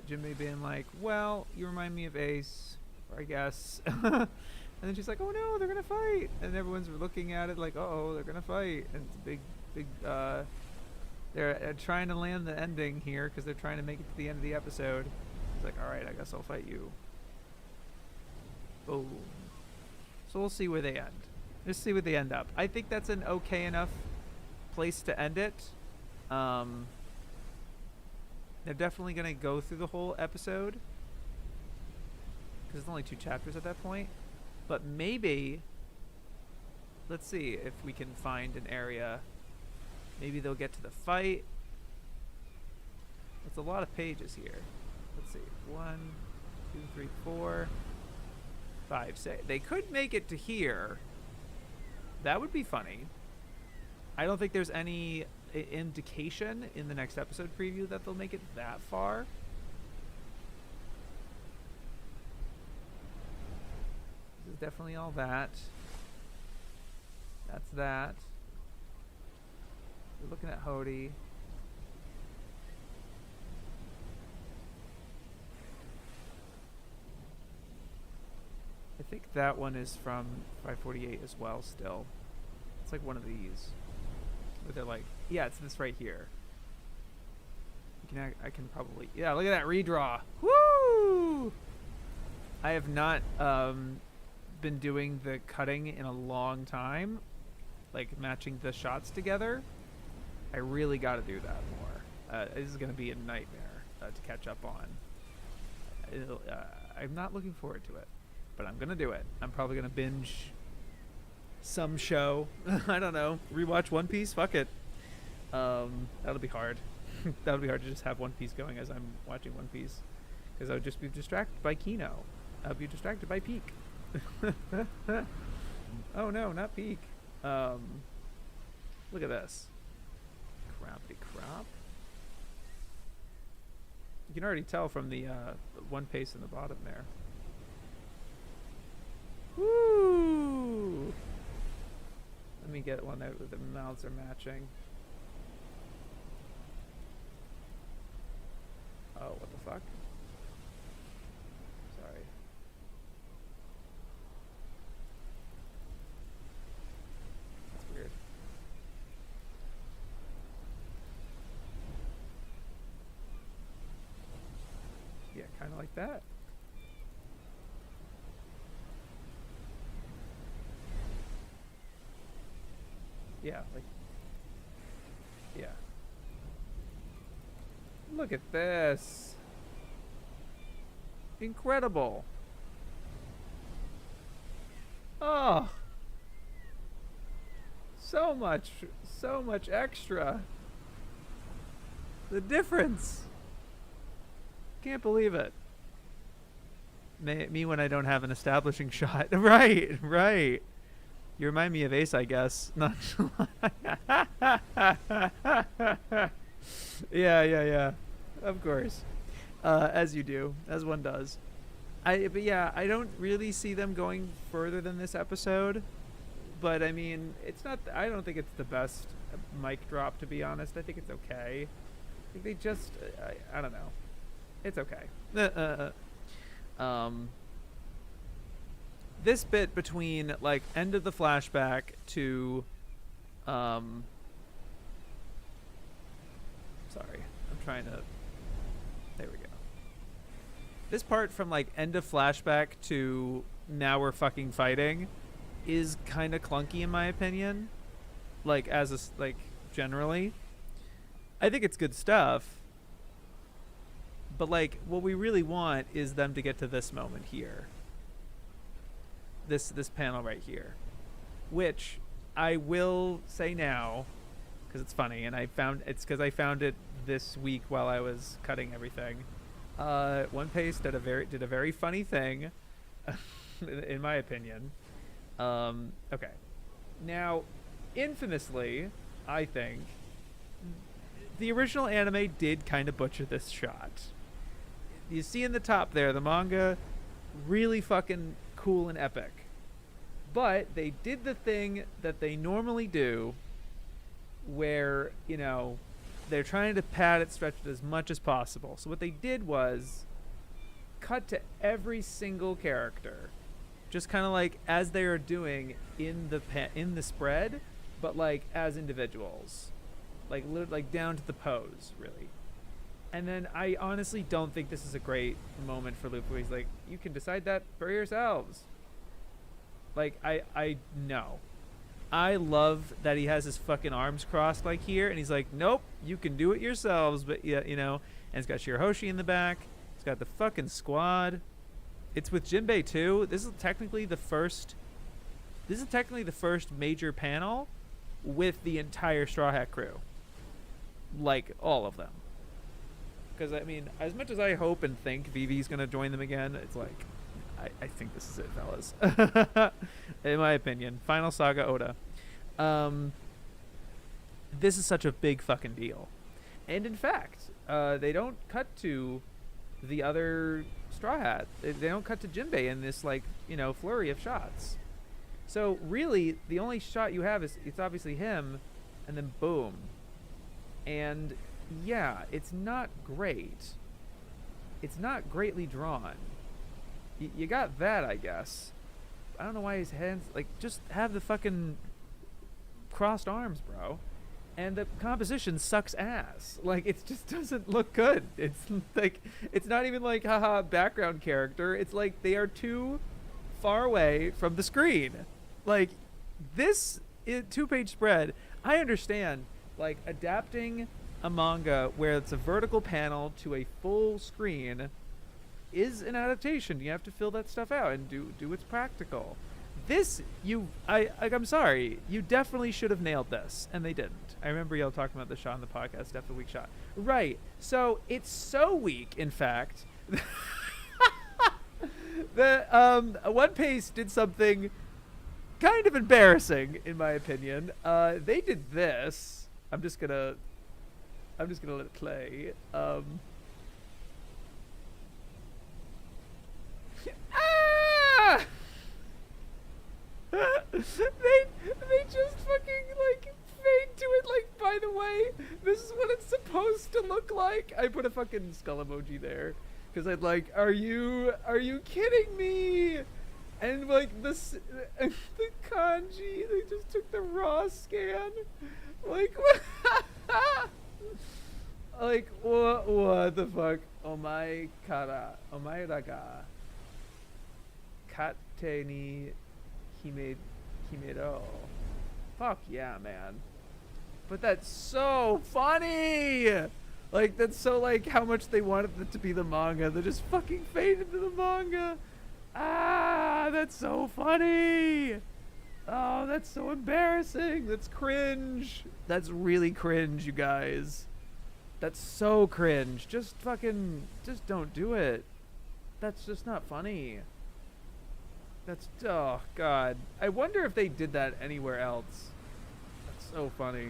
[SPEAKER 1] Jimmy being like, well, you remind me of Ace, I guess. And then she's like, oh no, they're gonna fight, and everyone's looking at it like, oh, they're gonna fight, and it's a big they're trying to land the ending here because they're trying to make it to the end of the episode. He's like, all right, I guess I'll fight you. Boom. So we'll see where they end. Just see where they end up. I think that's an okay enough place to end it. They're definitely going to go through the whole episode because it's only 2 chapters at that point. But maybe, let's see if we can find an area. Maybe they'll get to the fight. It's a lot of pages here. Let's see. 1, 2, 3, 4, 5, 6. They could make it to here. That would be funny. I don't think there's any indication in the next episode preview that they'll make it that far. This is definitely all that. That's that. We're looking at Hody. I think that one is from 548 as well still. It's like one of these. Where they're like, yeah, it's this right here. I can probably, yeah, look at that redraw. Woo! I have not been doing the cutting in a long time. Like matching the shots together. I really got to do that more. This is going to be a nightmare to catch up on. I'm not looking forward to it, but I'm gonna do it. I'm probably gonna binge some show. I don't know. Rewatch One Piece. Fuck it. That'll be hard. That'll be hard to just have One Piece going as I'm watching One Piece, because I would just be distracted by Kino. I'll be distracted by Peak. Oh no, not Peak. Look at this. Crappity crop. You can already tell from the one pace in the bottom there. Woo! Let me get one that the mouths are matching. Oh, what the fuck? Sorry. That's weird. Yeah, kind of like that. Yeah, like, yeah. Look at this. Incredible. Oh. So much extra. The difference. Can't believe it. Me when I don't have an establishing shot. Right, right. You remind me of Ace, I guess. Not. Yeah. Of course. As you do, as one does. But yeah, I don't really see them going further than this episode. But I mean, it's not. I don't think it's the best mic drop, to be honest. I think it's okay. I think they just. I don't know. It's okay. This bit between like end of the flashback to sorry, I'm trying to, there we go. This part from like end of flashback to now we're fucking fighting is kind of clunky in my opinion, like as a, like generally I think it's good stuff, but like what we really want is them to get to this moment here, this panel right here, which I will say now because it's funny, and it's because I found it this week while I was cutting everything. One Piece did a very funny thing, in my opinion. Okay, now, infamously, I think the original anime did kind of butcher this shot. You see in the top there, the manga, really fucking cool and epic. But they did the thing that they normally do where, you know, they're trying to pad it, stretch it as much as possible. So what they did was cut to every single character, just kind of like as they are doing in the spread, but like as individuals, like down to the pose, really. And then I honestly don't think this is a great moment for Luffy. He's like, you can decide that for yourselves. Like, I know. I love that he has his fucking arms crossed like here, and he's like, nope, you can do it yourselves, but yeah, you know, and it's got Shirahoshi in the back. It's got the fucking squad. It's with Jinbei too. This is technically the first major panel with the entire Straw Hat crew. Like, all of them. Because, I mean, as much as I hope and think Vivi's going to join them again, it's like, I think this is it, fellas. In my opinion. Final Saga Oda. This is such a big fucking deal. And in fact, they don't cut to the other Straw Hat. They don't cut to Jinbei in this, like, you know, flurry of shots. So, really, the only shot you have is, it's obviously him, and then boom. And, yeah, it's not great. It's not greatly drawn. You got that, I guess. I don't know why his hands, like, just have the fucking crossed arms, bro. And the composition sucks ass. Like, it just doesn't look good. It's like, it's not even like, haha, background character. It's like they are too far away from the screen. Like, this two-page spread, I understand, like, adapting a manga where it's a vertical panel to a full screen is an adaptation. You have to fill that stuff out and do what's practical. I'm sorry, you definitely should have nailed this, and they didn't. I remember y'all talking about the shot in the podcast, definitely weak shot. Right. So it's so weak, in fact. The One Piece did something kind of embarrassing, in my opinion. They did this. I'm just gonna let it play. Ah! they just fucking like fade to it. Like, by the way, this is what it's supposed to look like. I put a fucking skull emoji there because I'd like, are you kidding me? And like the kanji, they just took the raw scan. Like, like what the fuck? Omae raga kate ni himero. Fuck yeah, man. But that's so funny. Like, that's so like how much they wanted it to be the manga. They just fucking faded to the manga. Ah, that's so funny. Oh, that's so embarrassing. That's cringe. That's really cringe, you guys. That's so cringe. Just don't do it. That's just not funny. That's, oh god. I wonder if they did that anywhere else. That's so funny.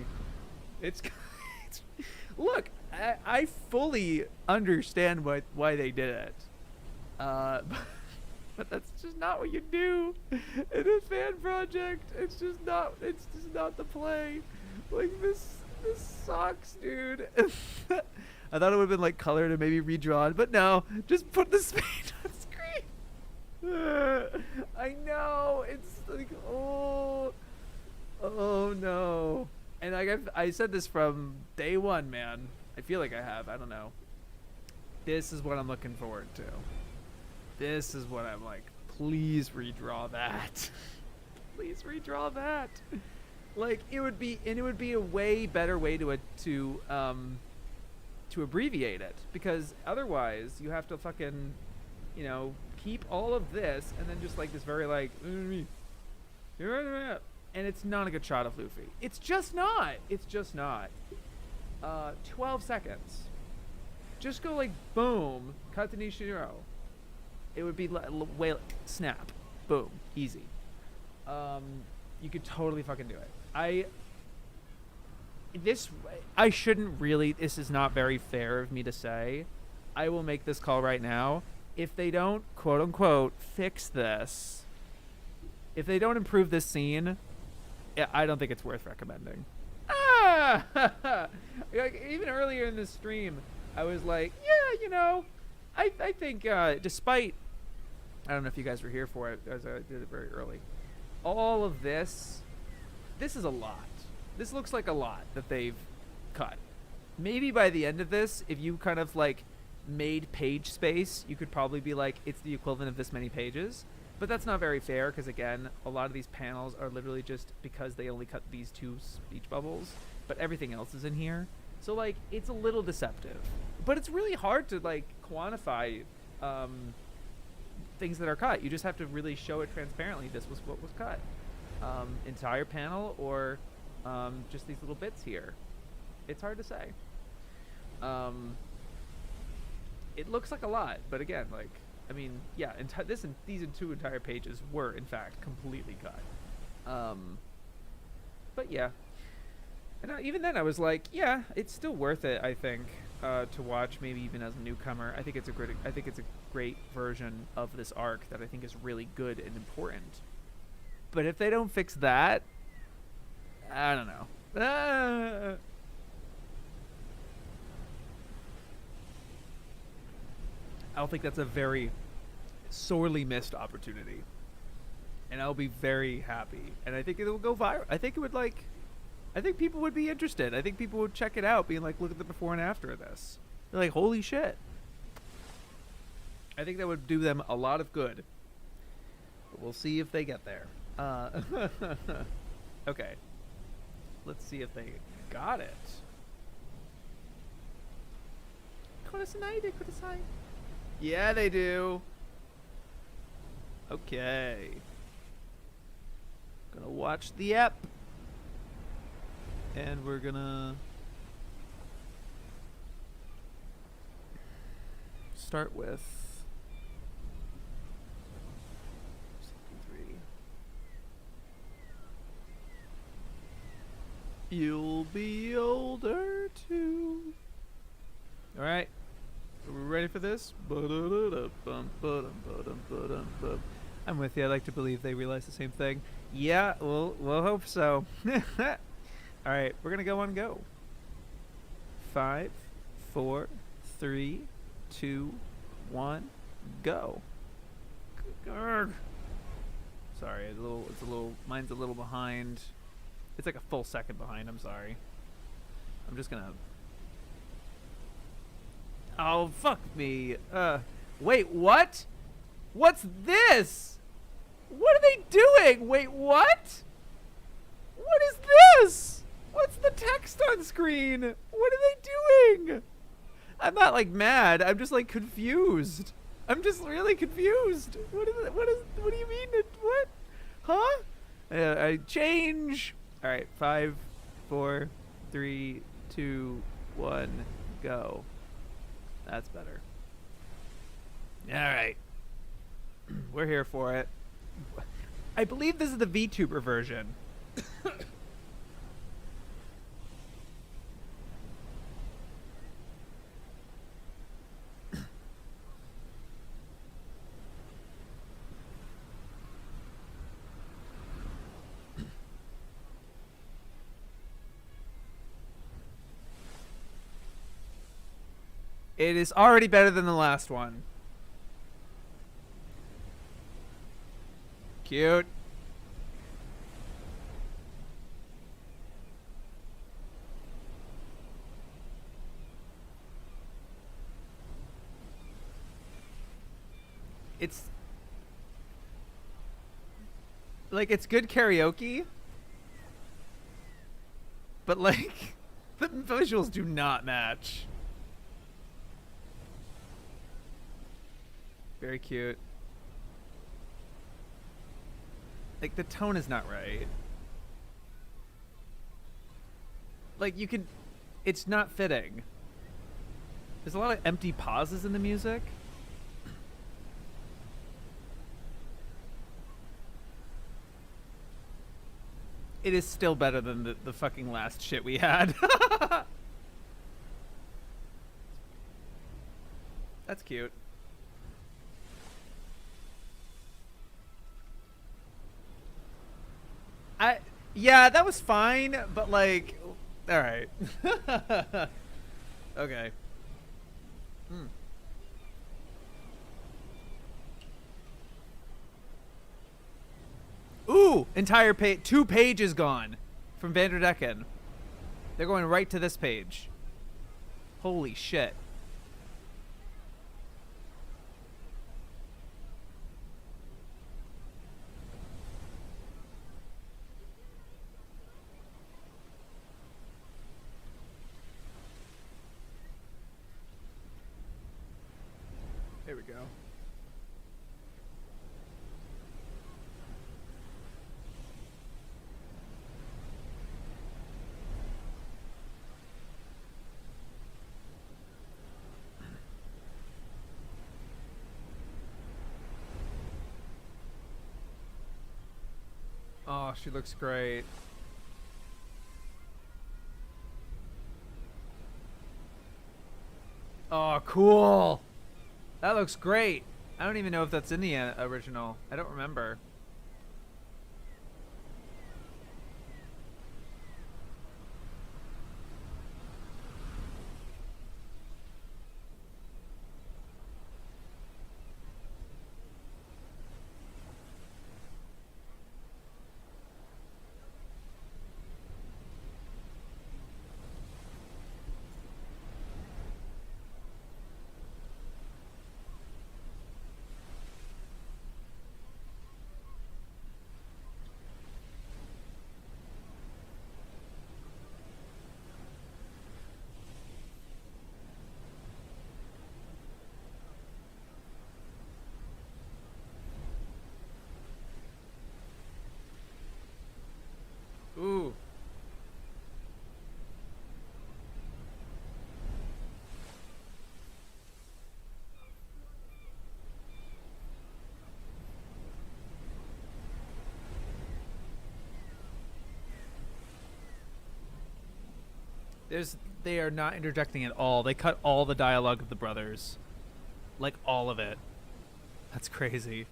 [SPEAKER 1] It's look, I fully understand why they did it. But that's just not what you do in a fan project. It's just not the play. Like, this sucks, dude. I thought it would have been like colored and maybe redrawn, but no, just put the spade on screen. I know, it's like, oh no. And I said this from day one, man. I feel like I have. I don't know. This is what I'm looking forward to. This is what I'm like, please redraw that. Please redraw that. Like, it would be a way better way to abbreviate it, because otherwise you have to fucking, keep all of this and then just like this very like, and it's not a good shot of Luffy. It's just not. 12 seconds. Just go like, boom, cut to Nishiro. It would be way snap, boom, easy. You could totally fucking do it. I shouldn't really. This is not very fair of me to say. I will make this call right now. If they don't, quote unquote, fix this, if they don't improve this scene, I don't think it's worth recommending. Like, even earlier in the stream, I was like, yeah, I think despite, I don't know if you guys were here for it, as I did it very early. All of this is a lot. This looks like a lot that they've cut. Maybe by the end of this, if you kind of like made page space, you could probably be like, it's the equivalent of this many pages. But that's not very fair, because again, a lot of these panels are literally just because they only cut these 2 speech bubbles, but everything else is in here. So like, it's a little deceptive. But it's really hard to like quantify things that are cut. You just have to really show it transparently. This was what was cut. Entire panel or just these little bits here. It's hard to say. It looks like a lot, but again, like, I mean, yeah, these 2 entire pages were in fact completely cut. But yeah, and even then I was like, yeah, it's still worth it. I think to watch, maybe even as a newcomer. I think it's a great version of this arc that I think is really good and important. But if they don't fix that, I don't know. I don't think that's a very sorely missed opportunity. And I'll be very happy. And I think it will go viral. I think people would be interested. I think people would check it out, being like, look at the before and after of this. They're like, holy shit. I think that would do them a lot of good. But we'll see if they get there. Okay. Let's see if they got it. Kudasai. Yeah, they do. Okay. Gonna watch the ep. And we're gonna start with 63. You'll be older too. All right. Are we ready for this? I'm with you. I like to believe they realize the same thing. Yeah, we'll hope so. All right, we're gonna go on go. 5, 4, 3, 2, 1, go. Sorry, mine's a little behind. It's like a full second behind. I'm sorry. I'm just gonna. Oh, fuck me. Wait, what? What's this? What are they doing? Wait, what? What is this? What's the text on screen? What are they doing? I'm not like mad. I'm just like confused. I'm just really confused. What do you mean? What? Huh? I change. All right, 5, 4, 3, 2, 1, go. That's better. All right. We're here for it. I believe this is the VTuber version. It is already better than the last one. Cute. It's like it's good karaoke, but like the visuals do not match. Very cute. Like the tone is not right. Like you can, it's not fitting. There's a lot of empty pauses in the music. It is still better than the fucking last shit we had. That's cute. Yeah, that was fine, but like, all right. Okay. Ooh, entire page, 2 pages gone from Vanderdecken. They're going right to this page. Holy shit. There we go. Oh, she looks great. Oh, cool. That looks great. I don't even know if that's in the original. I don't remember. There's they are not interjecting at all. They cut all the dialogue of the brothers, like all of it. That's crazy.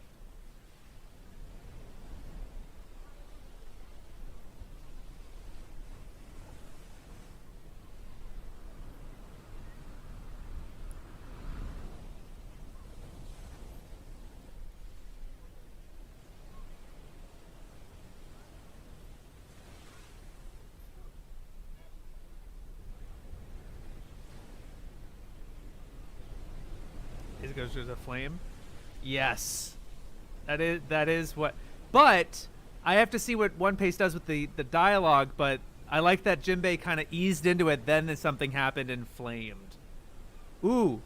[SPEAKER 1] It goes through the flame. Yes, that is what. But I have to see what One Piece does with the dialogue. But I like that Jinbei kind of eased into it. Then something happened and flamed. Ooh,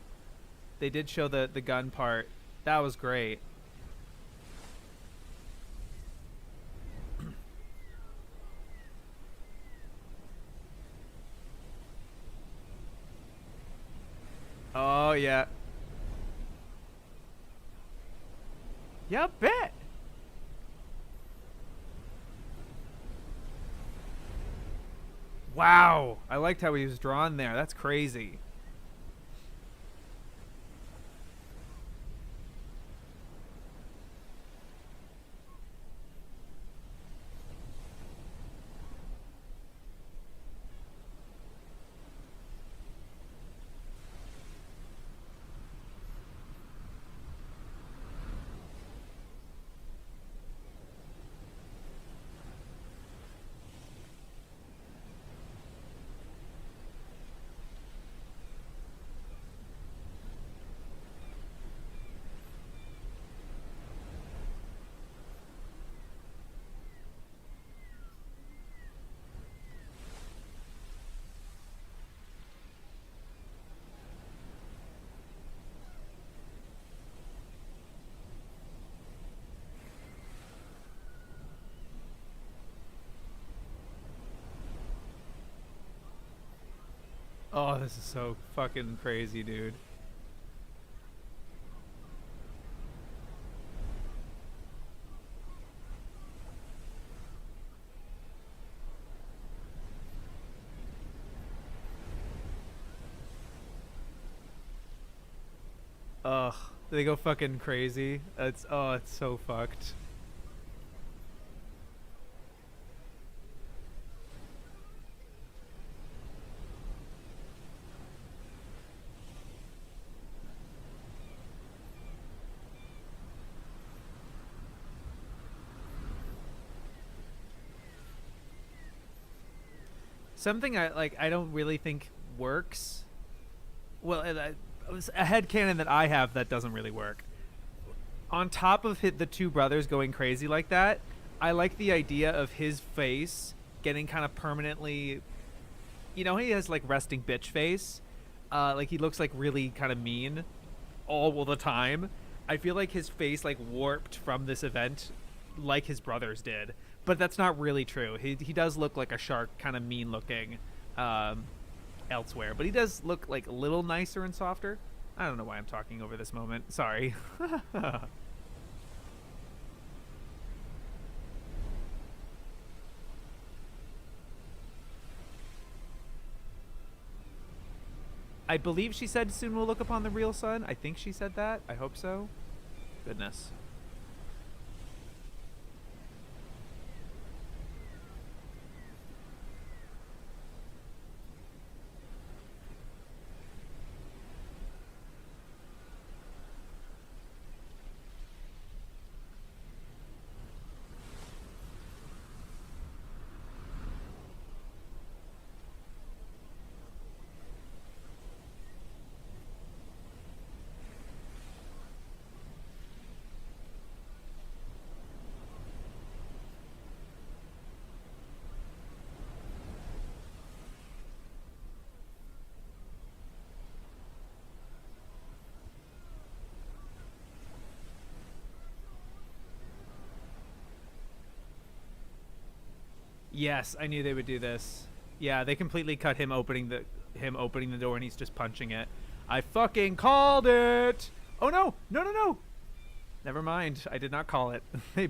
[SPEAKER 1] they did show the gun part. That was great. Oh yeah, yeah, bet. Wow, I liked how he was drawn there. That's crazy. Oh, this is so fucking crazy, dude. Ugh, they go fucking crazy. It's so fucked. Something I like. I don't really think works. Well, it was a headcanon that I have that doesn't really work. On top of the two brothers going crazy like that, I like the idea of his face getting kind of permanently. You know, he has like resting bitch face. Like he looks like really kind of mean all the time. I feel like his face like warped from this event, like his brothers did. But that's not really true. He does look like a shark, kind of mean looking, um, elsewhere. But he does look like a little nicer and softer. I don't know why I'm talking over this moment. Sorry. I believe she said soon we'll look upon the real sun. I think she said that. I hope so. Goodness. Yes, I knew they would do this. Yeah, they completely cut him opening the door and he's just punching it. I fucking called it. Oh no. No, no, no. Never mind. I did not call it. They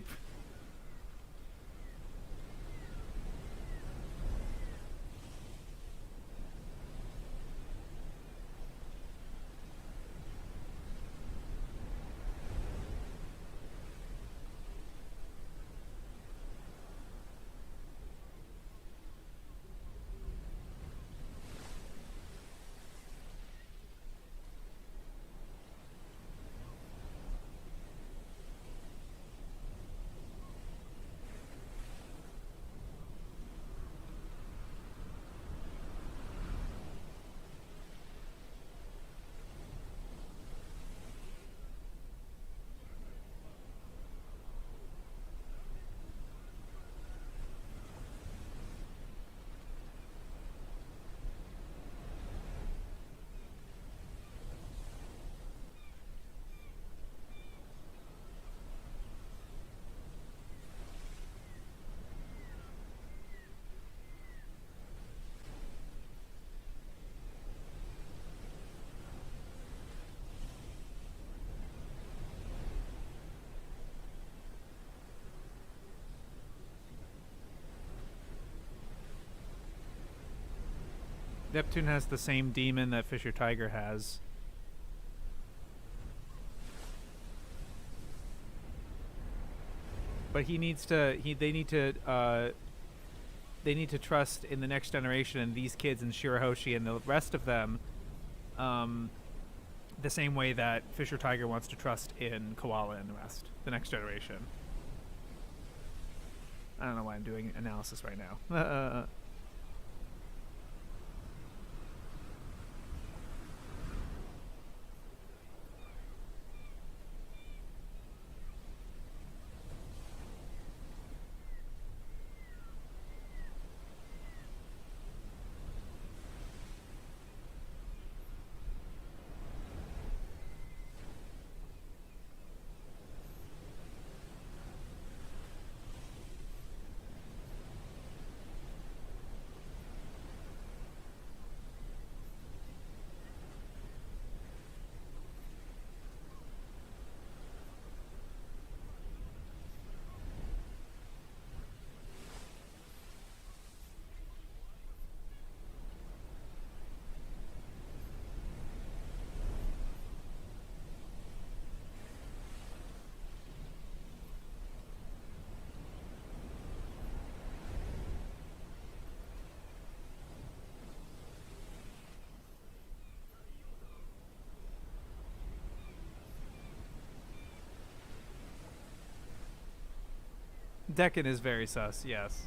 [SPEAKER 1] Neptune has the same demon that Fisher Tiger has. But he needs to. They need to. They need to trust in the next generation and these kids and Shirahoshi and the rest of them, the same way that Fisher Tiger wants to trust in Koala and the rest, the next generation. I don't know why I'm doing analysis right now. Decken is very sus, yes.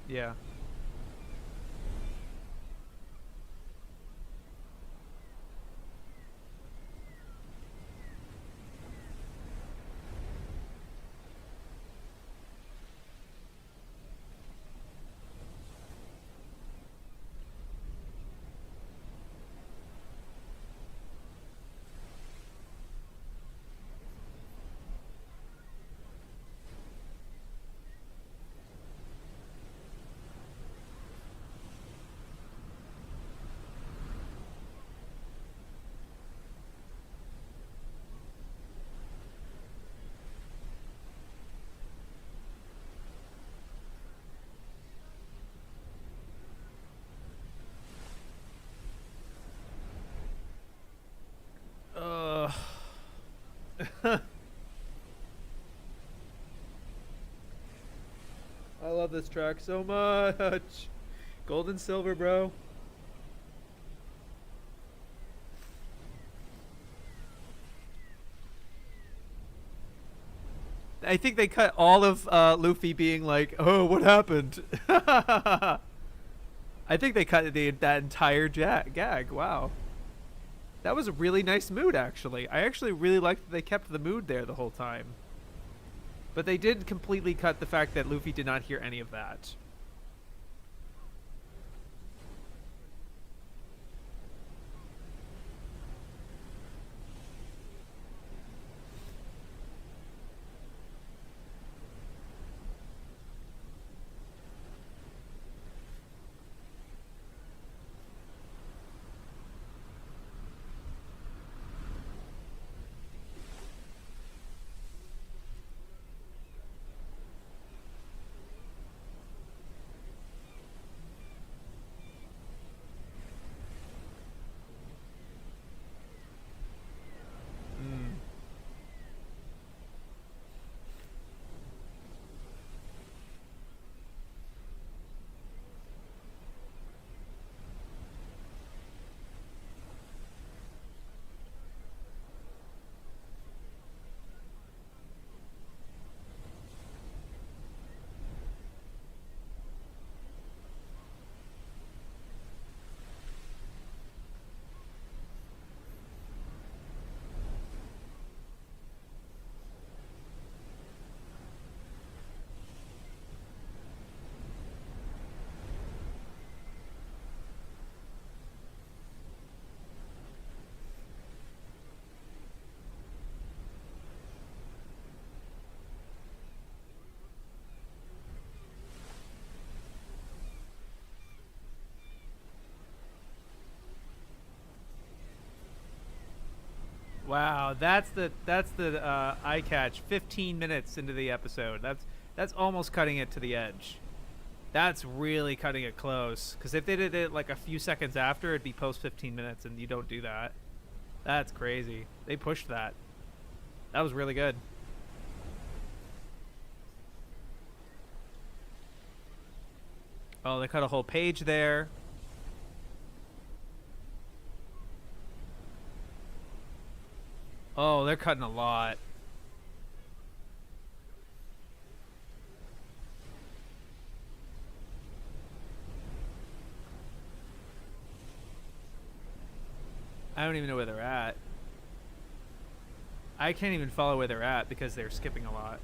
[SPEAKER 1] Yeah. I love this track so much. Gold and silver, bro. I think they cut all of Luffy being like, "Oh, what happened?" I think they cut that entire gag. Wow, that was a really nice mood. Actually, I actually really liked that they kept the mood there the whole time. But they did completely cut the fact that Luffy did not hear any of that. Wow, that's the eye catch. 15 minutes into the episode. That's almost cutting it to the edge. That's really cutting it close. Because if they did it like a few seconds after, it'd be post 15 minutes, and you don't do that. That's crazy. They pushed that. That was really good. Oh, they cut a whole page there. Oh, they're cutting a lot. I don't even know where they're at. I can't even follow where they're at because they're skipping a lot.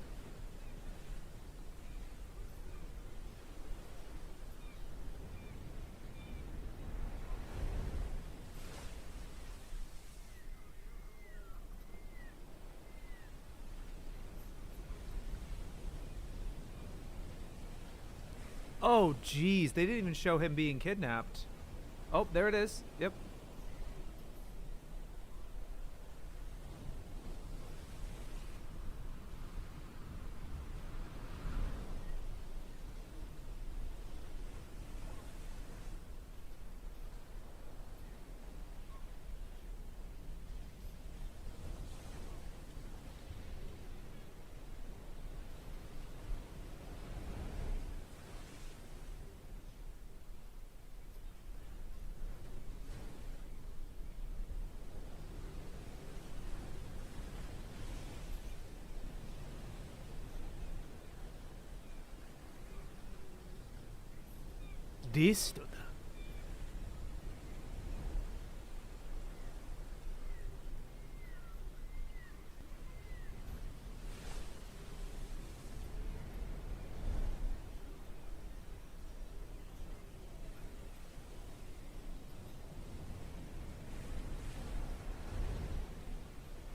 [SPEAKER 1] Oh, jeez. They didn't even show him being kidnapped. Oh, there it is. Yep. Disto.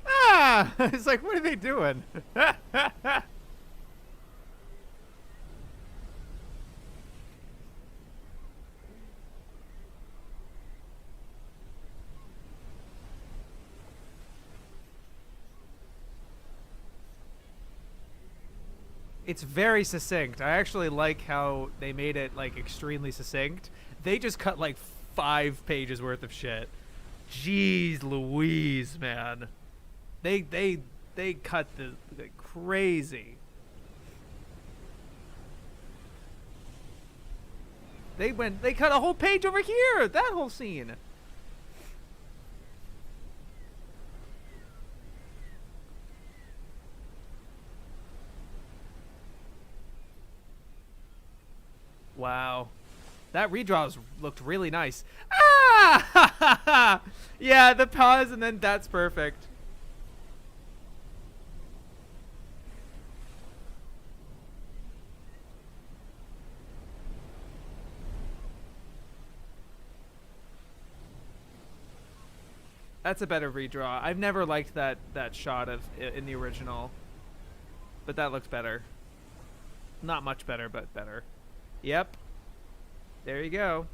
[SPEAKER 1] Ah! It's like, what are they doing? It's very succinct. I actually like how they made it like extremely succinct. They just cut like 5 pages worth of shit. Jeez Louise, man. They cut the crazy. They cut a whole page over here. That whole scene. Wow. That redraw looked really nice. Ah! Yeah, the pause and then that's perfect. That's a better redraw. I've never liked that shot of in the original, but that looks better. Not much better, but better. Yep. There you go.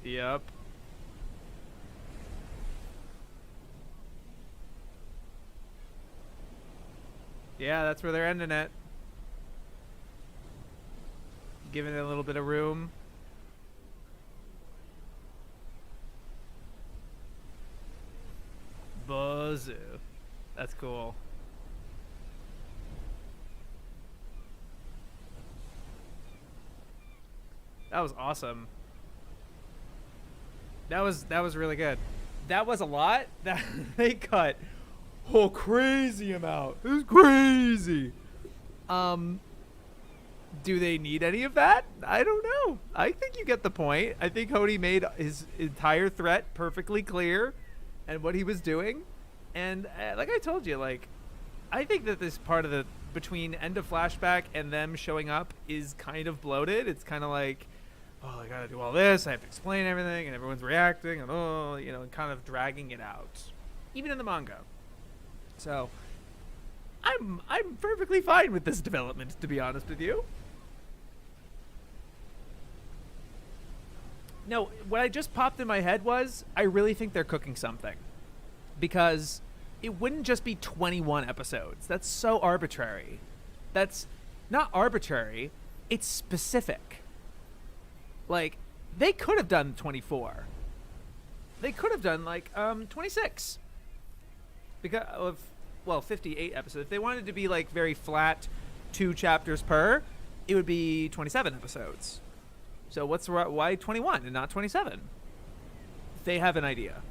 [SPEAKER 1] Yep. Yeah, that's where they're ending it. Giving it a little bit of room. Buzzu. That's cool. That was awesome. That was really good. That was a lot. That they cut a crazy amount. It was crazy. Um, do they need any of that? I don't know. I think you get the point. I think Hody made his entire threat perfectly clear, and what he was doing. And like I told you, like I think that this part of the between end of flashback and them showing up is kind of bloated. It's kind of like, oh, I gotta do all this. I have to explain everything, and everyone's reacting, and and kind of dragging it out, even in the manga. So, I'm perfectly fine with this development, to be honest with you. No, what I just popped in my head was I really think they're cooking something, because it wouldn't just be 21 episodes. That's so arbitrary. That's not arbitrary. It's specific. Like, they could have done 24. They could have done, like, 26. Because of, 58 episodes. If they wanted to be, like, very flat 2 chapters per, it would be 27 episodes. So why 21 and not 27? They have an idea.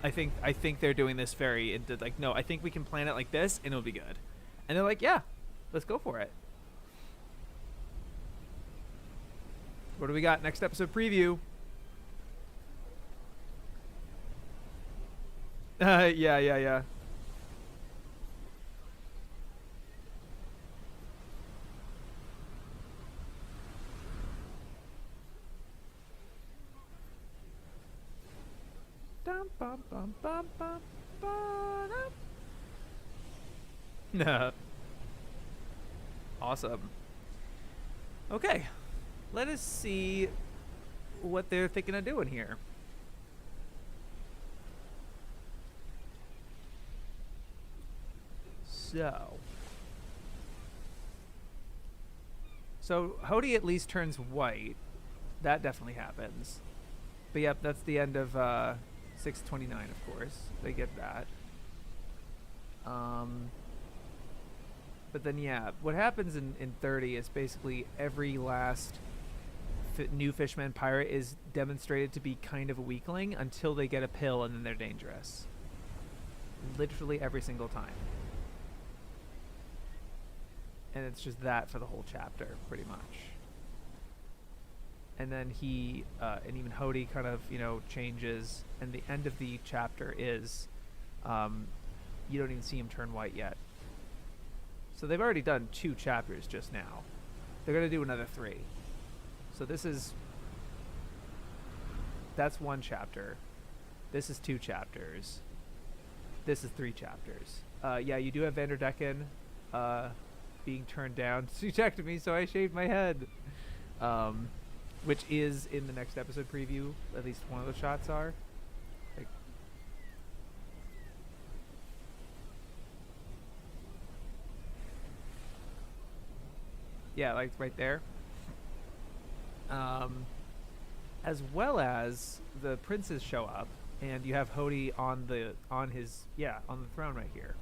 [SPEAKER 1] I think they're doing this very into, like, no, I think we can plan it like this and it'll be good. And they're like, yeah, let's go for it. What do we got? Next episode preview. Yeah. Dum bum bum bum bum bum. Nah. Awesome. Okay. Let us see what they're thinking of doing here. So Hody at least turns white. That definitely happens. But yep, that's the end of 629, of course. They get that. But then, yeah, what happens in 30 is basically every last new Fishman pirate is demonstrated to be kind of a weakling until they get a pill and then they're dangerous. Literally every single time. And it's just that for the whole chapter, pretty much. And then he, and even Hody kind of, changes. And the end of the chapter is, you don't even see him turn white yet. So they've already done 2 chapters just now. They're going to do another 3. So that's 1 chapter. This is 2 chapters. This is 3 chapters. Yeah, you do have Vanderdecken being turned down. She checked me, so I shaved my head. Which is in the next episode preview. At least one of the shots are. Like, yeah, like right there. As well as the princes show up, and you have Hody on the throne right here,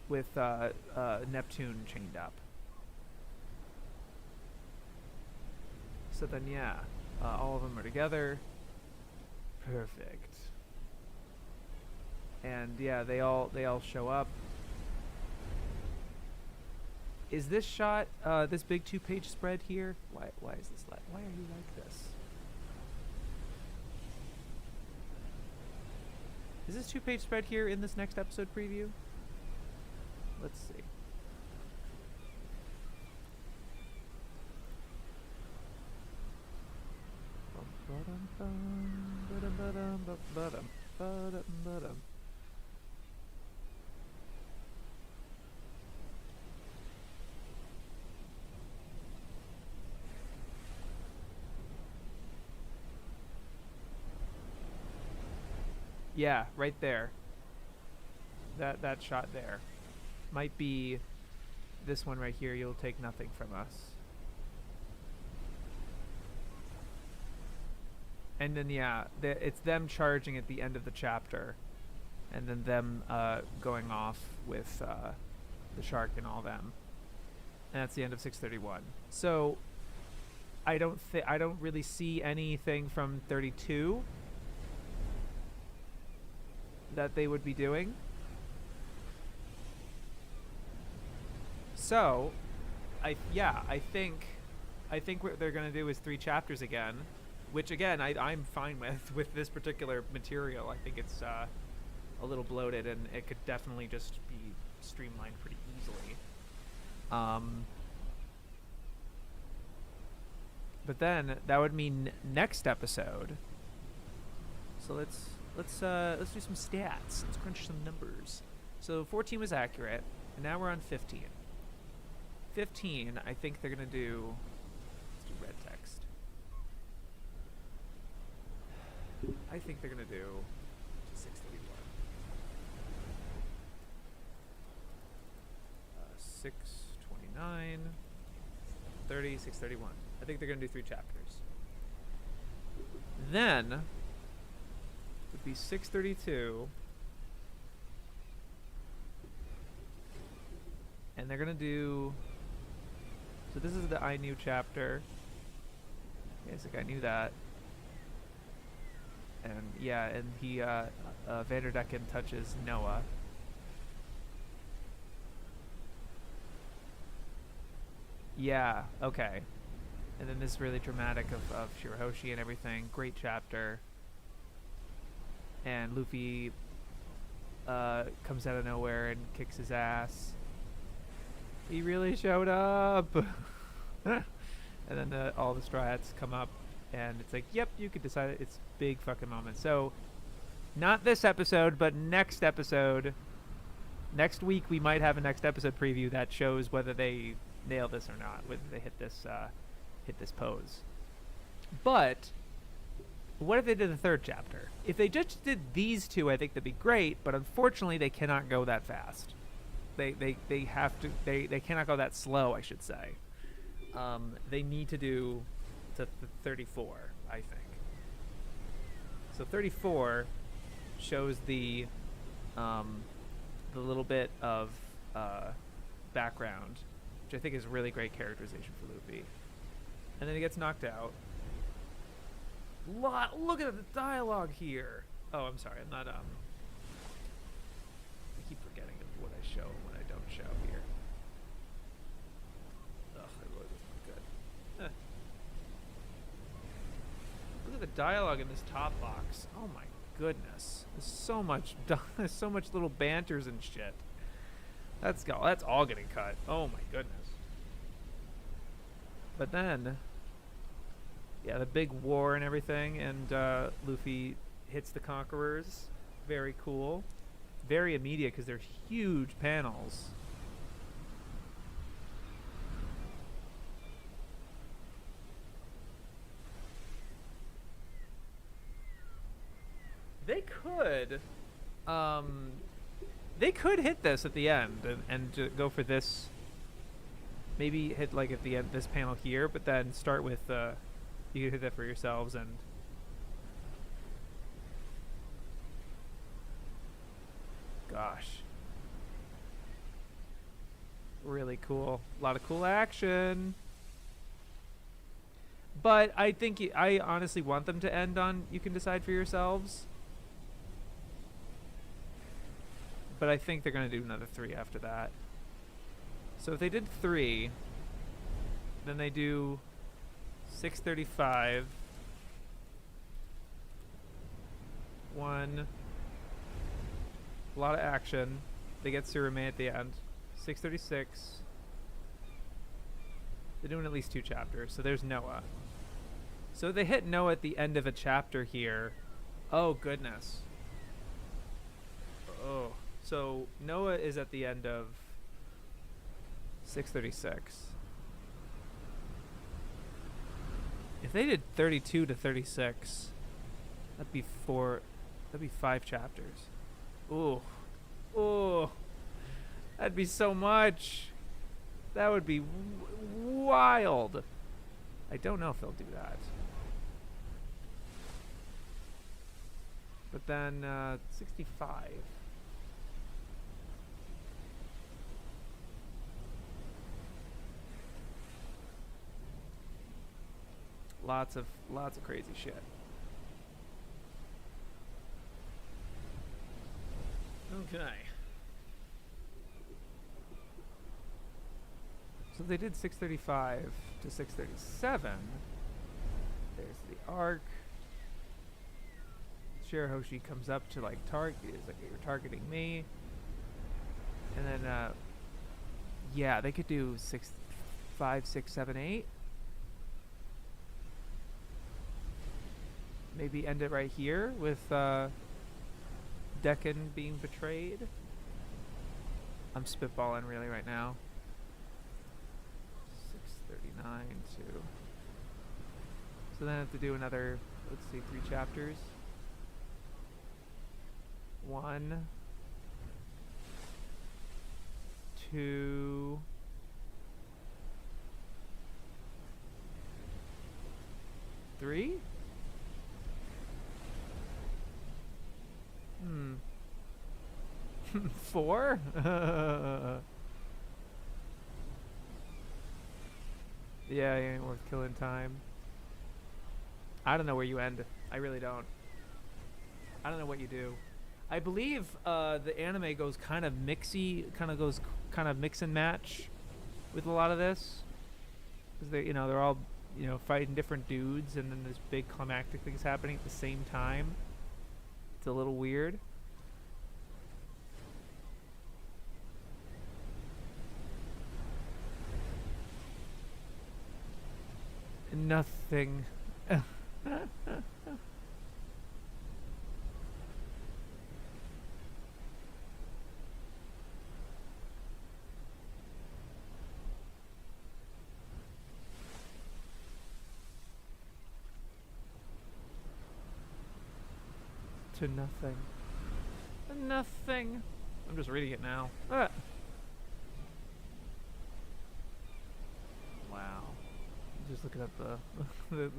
[SPEAKER 1] with Neptune chained up. So then, yeah, all of them are together. Perfect. And yeah, they all show up. Is this shot, this big 2-page spread here? Why is this why are you like this? Is this 2-page spread here in this next episode preview? Let's see. Yeah, right there. That shot there might be this one right here. You'll take nothing from us. And then yeah, it's them charging at the end of the chapter, and then them going off with the shark and all them. And that's the end of 631. So I don't really see anything from 32 that they would be doing. So I think what they're going to do is 3 chapters again, which again I'm fine with this particular material. I think it's a little bloated, and it could definitely just be streamlined pretty easily. But then that would mean next episode. So let's do some stats. Let's crunch some numbers. So 14 was accurate, and now we're on 15. 15, I think they're gonna do. Let's do red text. I think they're gonna do 631. 629, 30, 631. I think they're gonna do 3 chapters. Then would be 632. And they're gonna do. So this is the I Knew chapter. Yes, like I knew that. And yeah, and he Vanderdecken touches Noah. Yeah, okay. And then this really dramatic of Shirahoshi and everything. Great chapter. And Luffy comes out of nowhere and kicks his ass. He really showed up. And then all the Straw Hats come up, and it's like, yep, you could decide it. It's big fucking moment. So, not this episode, but next episode. Next week, we might have a next episode preview that shows whether they nail this or not, whether they hit this pose. But what if they did the 3rd chapter? If they just did these 2, I think that'd be great. But unfortunately, they cannot go that fast. They have to. They cannot go that slow, I should say. They need to do to 34, I think. So 34 shows the little bit of background, which I think is really great characterization for Luffy. And then he gets knocked out. Look at the dialogue here. Oh, I'm sorry. I'm not. I keep forgetting what I show and what I don't show here. Ugh, it really doesn't look good. Look at the dialogue in this top box. Oh my goodness. There's so much. There's so much little banters and shit. That's all getting cut. Oh my goodness. But then, yeah, the big war and everything, and Luffy hits the Conquerors. Very cool. Very immediate because they're huge panels. They could hit this at the end and go for this. Maybe hit like at the end this panel here, but then start with you can hit that for yourselves and. Gosh. Really cool. A lot of cool action. But I think I honestly want them to end on you can decide for yourselves. But I think they're going to do another 3 after that. So if they did 3, then they do 635. 1. A lot of action. They get Surume at the end. 636. They're doing at least 2 chapters. So there's Noah. So they hit Noah at the end of a chapter here. Oh, goodness. Oh. So Noah is at the end of 636. If they did 32 to 36, that'd be 4. That'd be 5 chapters. Ooh. Ooh. That'd be so much. That would be wild. I don't know if they'll do that. But then 65. Lots of crazy shit. Okay. So they did 635 to 637. There's the arc. Shirahoshi comes up to like target. Is like, you're targeting me. And then yeah, they could do 6, 5, 6, 7, 8. Maybe end it right here with Dekken being betrayed. I'm spitballing really right now. 639 to. So then I have to do another, let's see, 3 chapters. 1, 2, 3. 4? Yeah, it ain't worth killing time. I don't know where you end. I really don't. I don't know what you do. I believe the anime goes kind of mixy, kind of mix and match with a lot of this, because they, they're all, fighting different dudes, and then there's big climactic things happening at the same time. It's a little weird. Nothing. To nothing. Nothing. I'm just reading it now. Wow. Just looking at the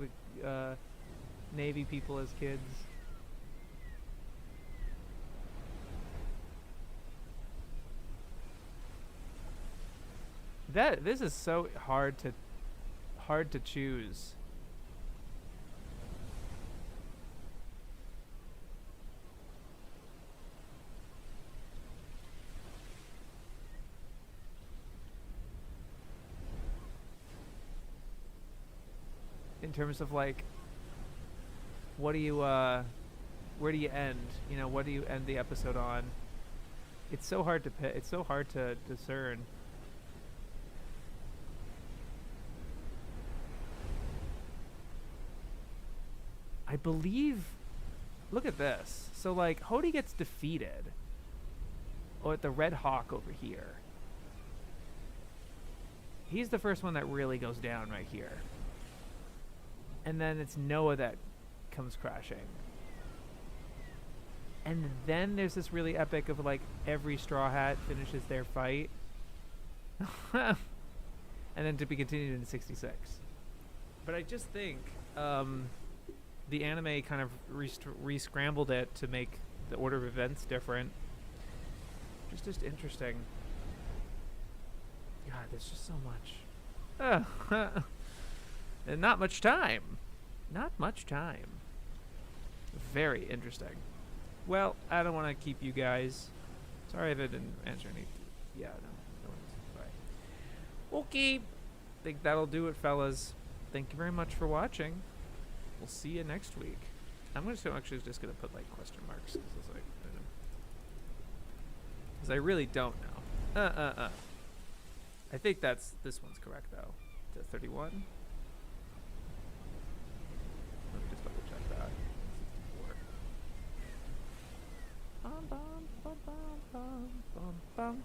[SPEAKER 1] Navy people as kids. This is so hard to choose. In terms of like, what do you where do you end? What do you end the episode on? It's so hard to pick. It's so hard to discern. I believe. Look at this. So like, Hody gets defeated. Oh, at the Red Hawk over here. He's the first one that really goes down right here. And then it's Noah that comes crashing. And then there's this really epic of like every Straw Hat finishes their fight. And then to be continued in 66. But I just think the anime kind of re-scrambled it to make the order of events different. Just interesting. God, there's just so much. And not much time. Not much time. Very interesting. Well, I don't want to keep you guys. Sorry if I didn't answer any. Yeah, no worries. Sorry. Okay. I think that'll do it, fellas. Thank you very much for watching. We'll see you next week. I'm actually just gonna put like question marks because I really don't know. I think this one's correct though. To 31. Let me just double check that. 64. Bum, bum, bum, bum, bum, bum.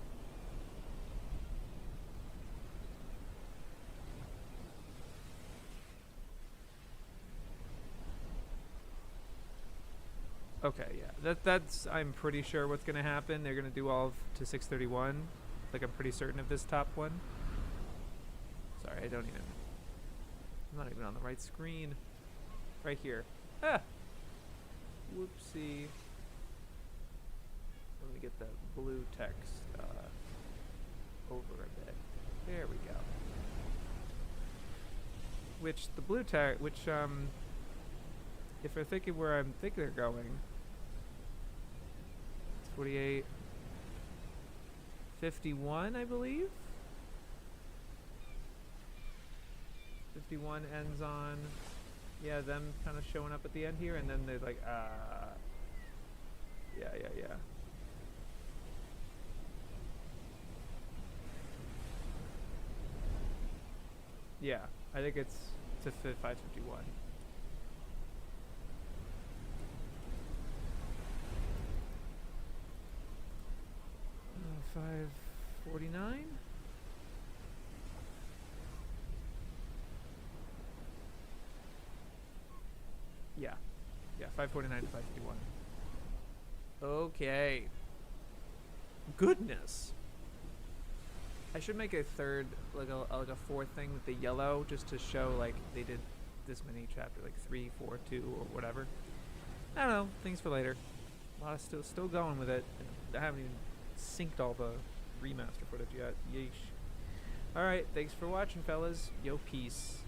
[SPEAKER 1] Okay, yeah. That's I'm pretty sure what's gonna happen. They're gonna do all of to 631. Like I'm pretty certain of this top one. Sorry, I'm not even on the right screen. Right here. Ah! Whoopsie. Let me get the blue text over a bit. There we go. Which the blue text, if they're thinking where I think they're going, it's 48, 51, I believe. 51 ends on, yeah, them kind of showing up at the end here, and then they're like, yeah. Yeah, I think it's to 551. 549? Yeah. Yeah, 549 to 551. Okay. Goodness. I should make a third, like a fourth thing with the yellow, just to show like they did this many chapters, like 3, 4, 2, or whatever. I don't know. Things for later. A lot of still going with it. I haven't even synced all the remaster footage yet. Yeesh. All right. Thanks for watching, fellas. Yo, peace.